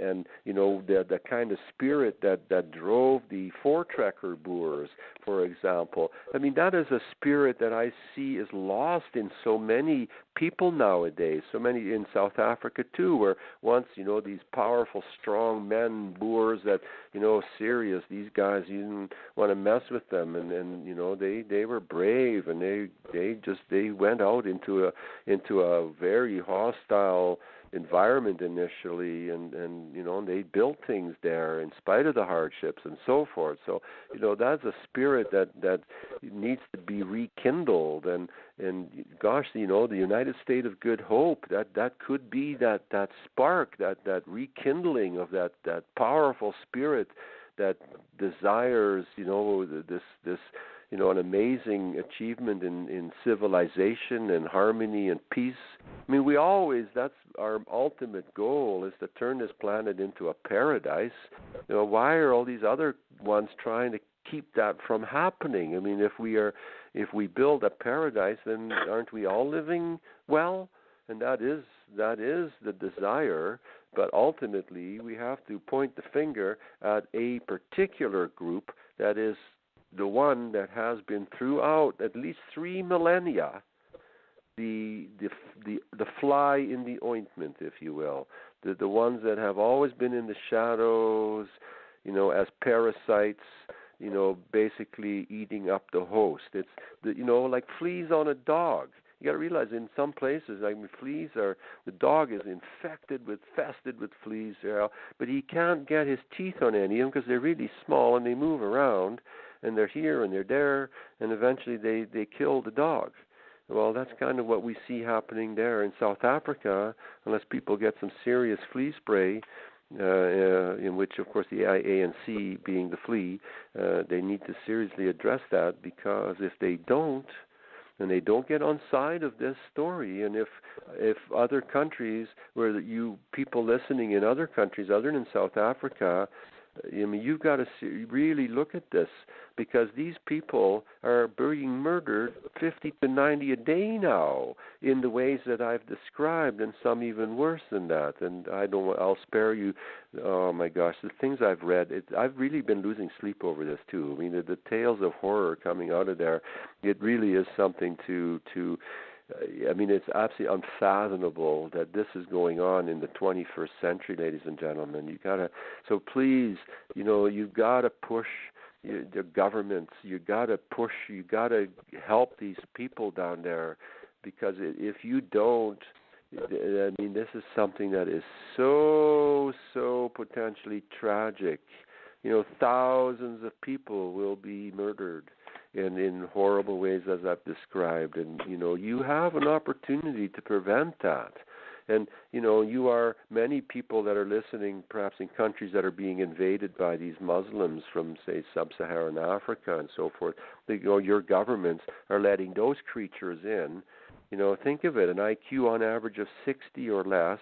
S5: the kind of spirit that drove the Voortrekker Boers, for example. That is a spirit that I see is lost in so many people nowadays, so many in South Africa too, where once, these powerful, strong men, Boers that, serious, these guys, you didn't want to mess with them, and they were brave, and they went out into a very hostile environment initially, and they built things there in spite of the hardships and so forth. So that's a spirit that needs to be rekindled, and gosh, the United State of Good Hope, that could be that spark, that rekindling of that powerful spirit that desires this an amazing achievement in civilization and harmony and peace. That's our ultimate goal, is to turn this planet into a paradise. Why are all these other ones trying to keep that from happening? If we build a paradise, then aren't we all living well? And that is the desire. But ultimately, we have to point the finger at a particular group that is the one that has been throughout at least 3 millennia the fly in the ointment, if you will, the ones that have always been in the shadows, as parasites, basically eating up the host. It's like fleas on a dog. You got to realize in some places, the dog is infested with fleas, but he can't get his teeth on any of them because they're really small and they move around, and they're here and they're there, and eventually they kill the dog. Well, that's kind of what we see happening there in South Africa, unless people get some serious flea spray, in which, of course, the ANC being the flea, they need to seriously address that, because if they don't, and they don't get on side of this story, and if other countries, where you people listening in other countries other than South Africa, you've got to really look at this, because these people are being murdered 50 to 90 a day now in the ways that I've described, and some even worse than that. And I'll spare you. Oh my gosh, the things I've read, I've really been losing sleep over this too. The tales of horror coming out of there, it really is something to it's absolutely unfathomable that this is going on in the 21st century, ladies and gentlemen. So please, you've got to push the governments. You got to help these people down there, because if you don't, I mean, this is something that is so potentially tragic. Thousands of people will be murdered in horrible ways, as I've described. And, you have an opportunity to prevent that. And, you are many people that are listening, perhaps in countries that are being invaded by these Muslims from, say, sub-Saharan Africa and so forth. Your governments are letting those creatures in. Think of it, an IQ on average of 60 or less.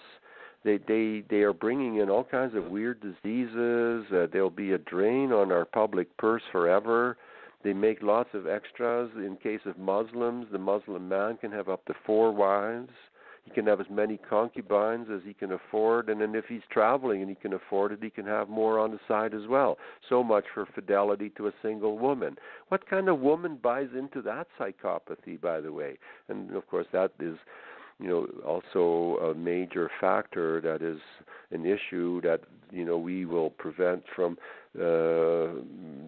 S5: They are bringing in all kinds of weird diseases. There'll be a drain on our public purse forever. They make lots of extras. In case of Muslims, the Muslim man can have up to 4 wives. He can have as many concubines as he can afford, and then if he's traveling and he can afford it, he can have more on the side as well. So much for fidelity to a single woman. What kind of woman buys into that psychopathy, by the way? And, of course, that is also a major factor that is an issue that, we will prevent from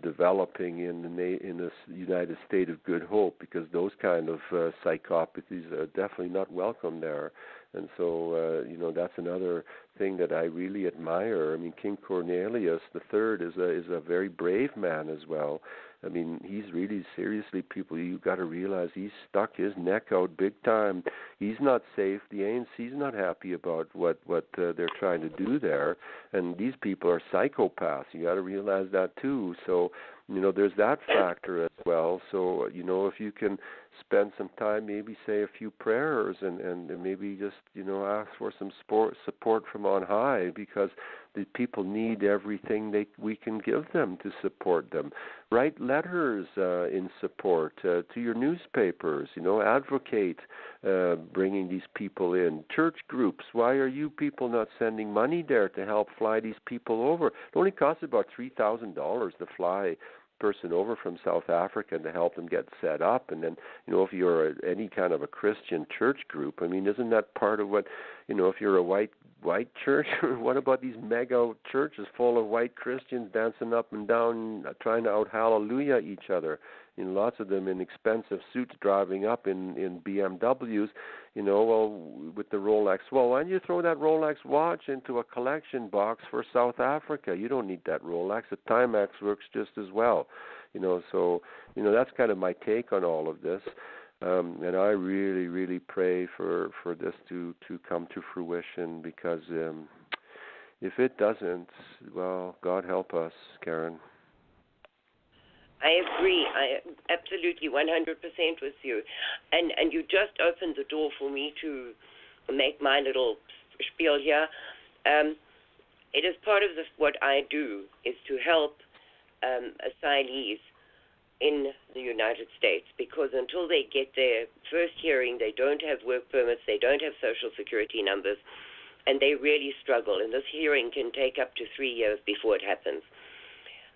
S5: developing in the United State of Good Hope, because those kind of psychopathies are definitely not welcome there. And so, that's another thing that I really admire. I mean, King Cornelius III is a very brave man as well. I mean, he's really, seriously, people, you've got to realize he's stuck his neck out big time. He's not safe. The ANC's not happy about what they're trying to do there. And these people are psychopaths. You got to realize that too. So, there's that factor as well. So, if you can spend some time, maybe say a few prayers and maybe just, ask for some support from on high, because the people need everything we can give them to support them. Write letters in support to your newspapers, advocate bringing these people in. Church groups, why are you people not sending money there to help fly these people over? It only costs about $3,000 to fly person over from South Africa to help them get set up. And then, if you're any kind of a Christian church group, I mean, isn't that part of what, if you're a white church, what about these mega churches full of white Christians dancing up and down, trying to out-hallelujah each other? Lots of them in expensive suits driving up in BMWs, with the Rolex. Well, why don't you throw that Rolex watch into a collection box for South Africa? You don't need that Rolex. The Timex works just as well. So, that's kind of my take on all of this. And I really, really pray for this to come to fruition, because if it doesn't, well, God help us, Karin.
S4: I agree. I absolutely 100% with you. And you just opened the door for me to make my little spiel here. It is part of what I do is to help asylees in the United States, because until they get their first hearing, they don't have work permits, they don't have social security numbers, and they really struggle. And this hearing can take up to 3 years before it happens.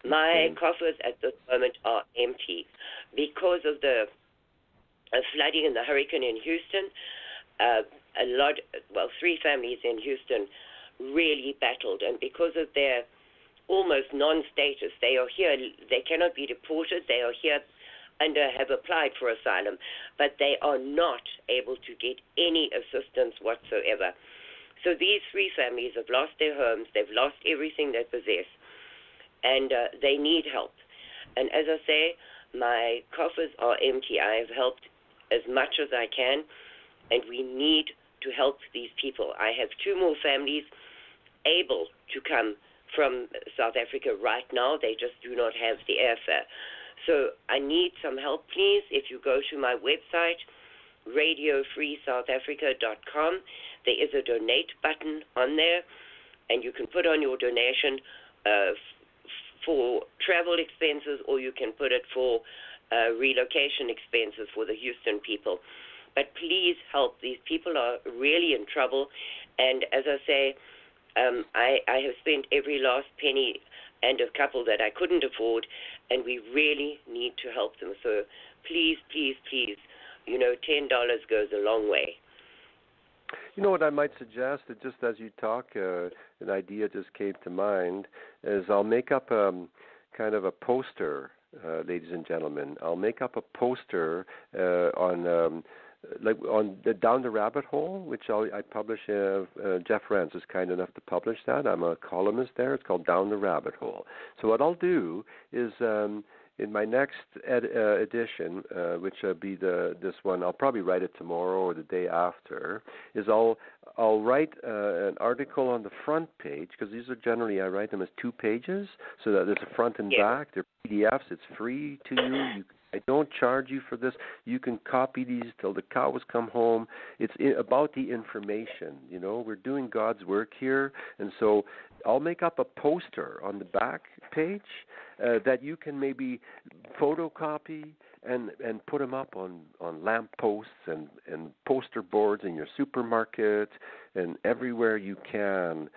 S4: My coffers at this moment are empty because of the flooding and the hurricane in Houston. 3 families in Houston really battled, and because of their almost non-status, they are here, they cannot be deported, they are here have applied for asylum, but they are not able to get any assistance whatsoever. So these 3 families have lost their homes, they've lost everything they possess, and they need help. And as I say, my coffers are empty. I have helped as much as I can, and we need to help these people. I have 2 more families able to come from South Africa right now. They just do not have the airfare. So I need some help, please. If you go to my website, radiofreesouthafrica.com, there is a donate button on there, and you can put on your donation for travel expenses, or you can put it for relocation expenses for the Houston people. But please help. These people are really in trouble. And as I say, I have spent every last penny and a couple that I couldn't afford, and we really need to help them. So please, please, please, $10 goes a long way.
S5: You know what I might suggest, that just as you talk, an idea just came to mind, is I'll make up kind of a poster, ladies and gentlemen. I'll make up a poster on like on the Down the Rabbit Hole, which I publish. Jeff Rance is kind enough to publish that. I'm a columnist there. It's called Down the Rabbit Hole. So what I'll do is in my next edition, which will be this one, I'll probably write it tomorrow or the day after, is I'll write an article on the front page, because these are generally, I write them as 2 pages, so that there's a front and back. They're PDFs. It's free to you. I don't charge you for this. You can copy these till the cows come home. It's about the information. You know, we're doing God's work here, and so I'll make up a poster on the back page that you can maybe photocopy and put them up on lamp posts and poster boards in your supermarket and everywhere you can,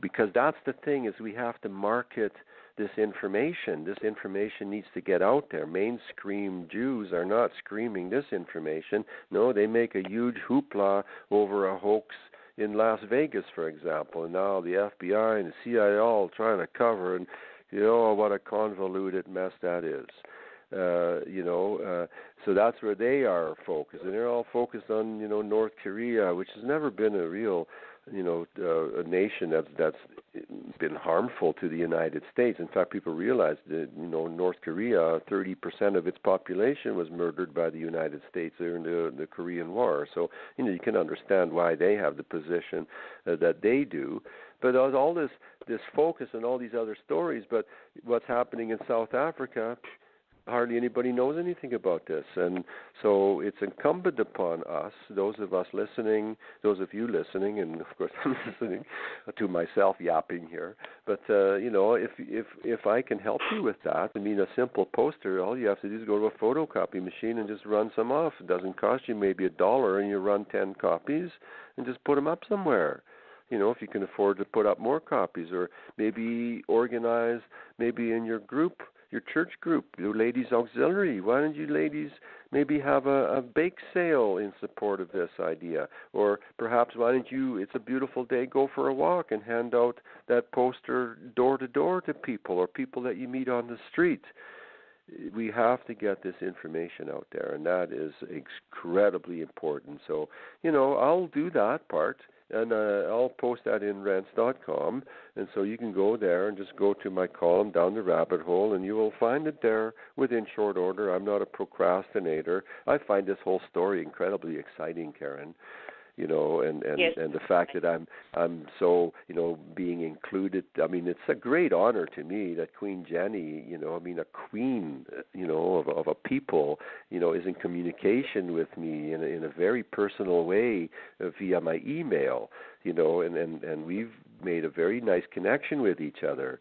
S5: because that's the thing, is we have to market this information. This information needs to get out there. Mainstream Jews are not screaming this information. No, they make a huge hoopla over a hoax in Las Vegas, for example, and now the FBI and the CIA all trying to cover, and you know what a convoluted mess that is. So that's where they are focused, and they're all focused on, you know, North Korea, which has never been a real, a nation that's been harmful to the United States. In fact, people realize that, North Korea, 30% of its population was murdered by the United States during the Korean War. So, you can understand why they have the position that they do. But there's all this focus on all these other stories, but what's happening in South Africa, hardly anybody knows anything about this. And so it's incumbent upon us, those of us listening, those of you listening, and of course I'm listening to myself yapping here, but if I can help you with that, I mean, a simple poster, all you have to do is go to a photocopy machine and just run some off. It doesn't cost you maybe $1, and you run 10 copies and just put them up somewhere. If you can afford to put up more copies, or maybe organize, maybe in your group, your church group, your ladies auxiliary. Why don't you ladies maybe have a bake sale in support of this idea? Or perhaps why don't you, it's a beautiful day, go for a walk and hand out that poster door to door to people, or people that you meet on the street. We have to get this information out there, and that is incredibly important. So, I'll do that part. And I'll post that in rents.com, and so you can go there and just go to my column, Down the Rabbit Hole, and you will find it there within short order. I'm not a procrastinator. I find this whole story incredibly exciting, Karin. And the fact that I'm so, being included. I mean, it's a great honor to me that Queen Jenny, a queen, of a people, is in communication with me in a very personal way via my email, and we've made a very nice connection with each other.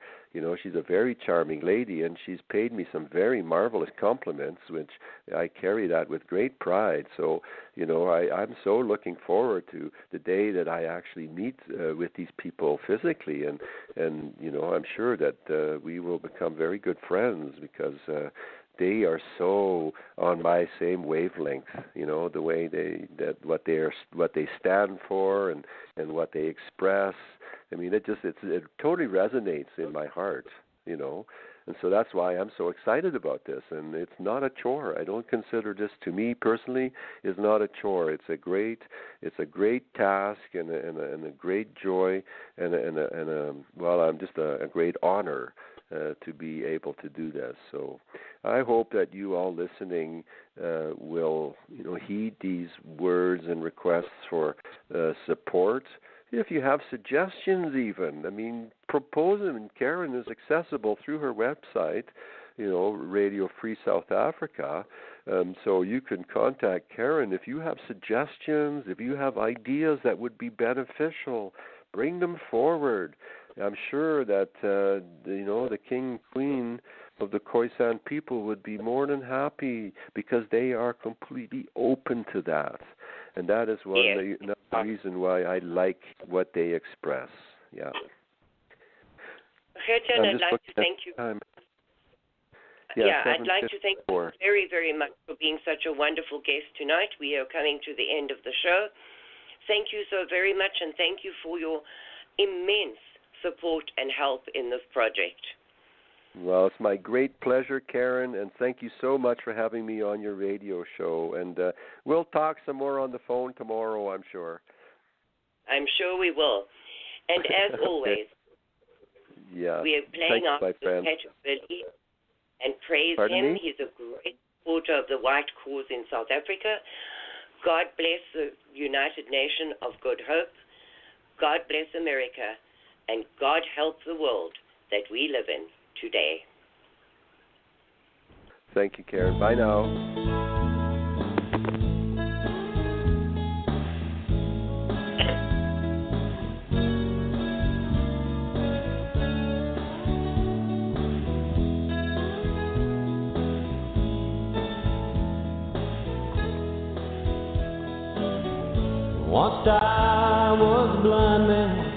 S5: She's a very charming lady, and she's paid me some very marvelous compliments, which I carry that with great pride. So, I'm so looking forward to the day that I actually meet with these people physically, and I'm sure that we will become very good friends, because they are so on my same wavelength, the way what they stand for and what they express. I mean, it totally resonates in my heart, and so that's why I'm so excited about this. And it's not a chore. I don't consider this, to me personally, is not a chore. It's a great task and a great joy and a great honor to be able to do this. So I hope that you all listening will, heed these words and requests for support. If you have suggestions even, I mean, propose them. And Karin is accessible through her website, Radio Free South Africa. So you can contact Karin if you have suggestions, if you have ideas that would be beneficial, bring them forward. I'm sure that, the king and queen of the Khoisan people would be more than happy, because they are completely open to that. And that is another reason why I like what they express. Yeah.
S4: Gertjan, I'd like to thank you. I'd like to thank you very, very much for being such a wonderful guest tonight. We are coming to the end of the show. Thank you so very much, and thank you for your immense support and help in this project.
S5: Well, it's my great pleasure, Karin, and thank you so much for having me on your radio show. And we'll talk some more on the phone tomorrow, I'm sure.
S4: I'm sure we will. And as always, we are playing out the Billy and praise him. He's a great supporter of the white cause in South Africa. God bless the United Nation of Good Hope. God bless America. And God help the world that we live in today.
S5: Thank you, Karin. Bye now.
S6: Once I was a blind man,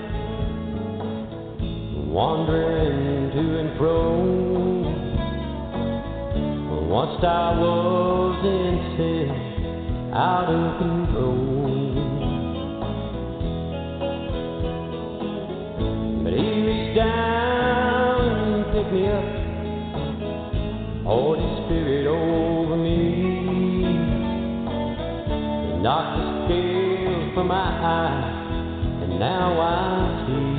S6: wandering to and fro. Once I was in sin, out of control. But he reached down and picked me up, Holy Spirit over me, knocked the scales from my eyes, and now I see.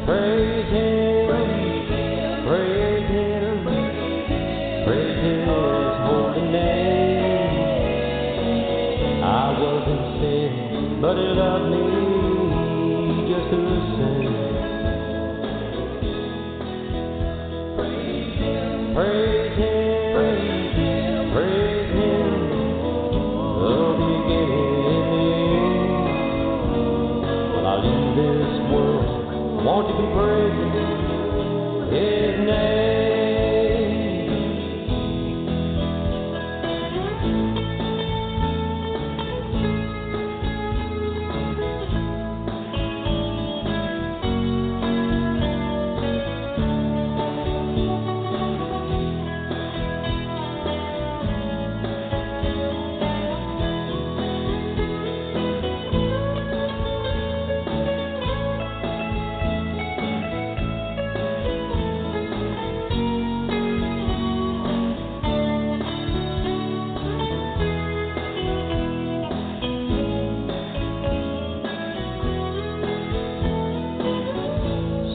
S6: Praise Him, praise Him, praise His holy name. I was in sin, but He loved me just the same. Praise Him, praise Him, praise Him. The beginning and the end. When I leave this world, won't you be praising His name?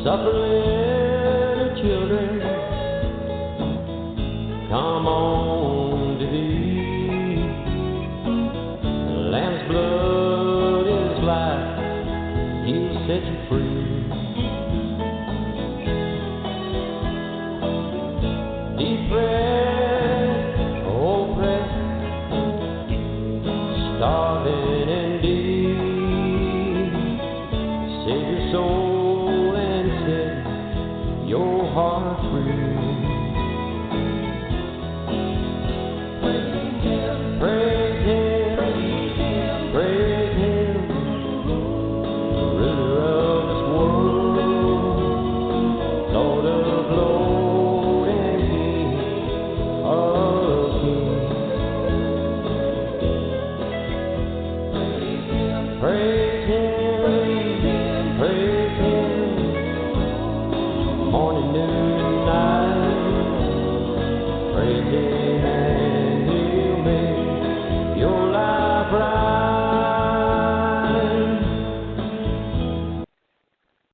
S6: Suffer little children, come on to thee. The Lamb's blood is life, He'll set you free. Deep breath, oppressed, starving and deep, save your soul, your heart free. Praise Him, praise Him, praise Him, ruler of this world, Lord of lords and King of kings. Praise Him, praise Him. Morning, noon, and night, praise Him.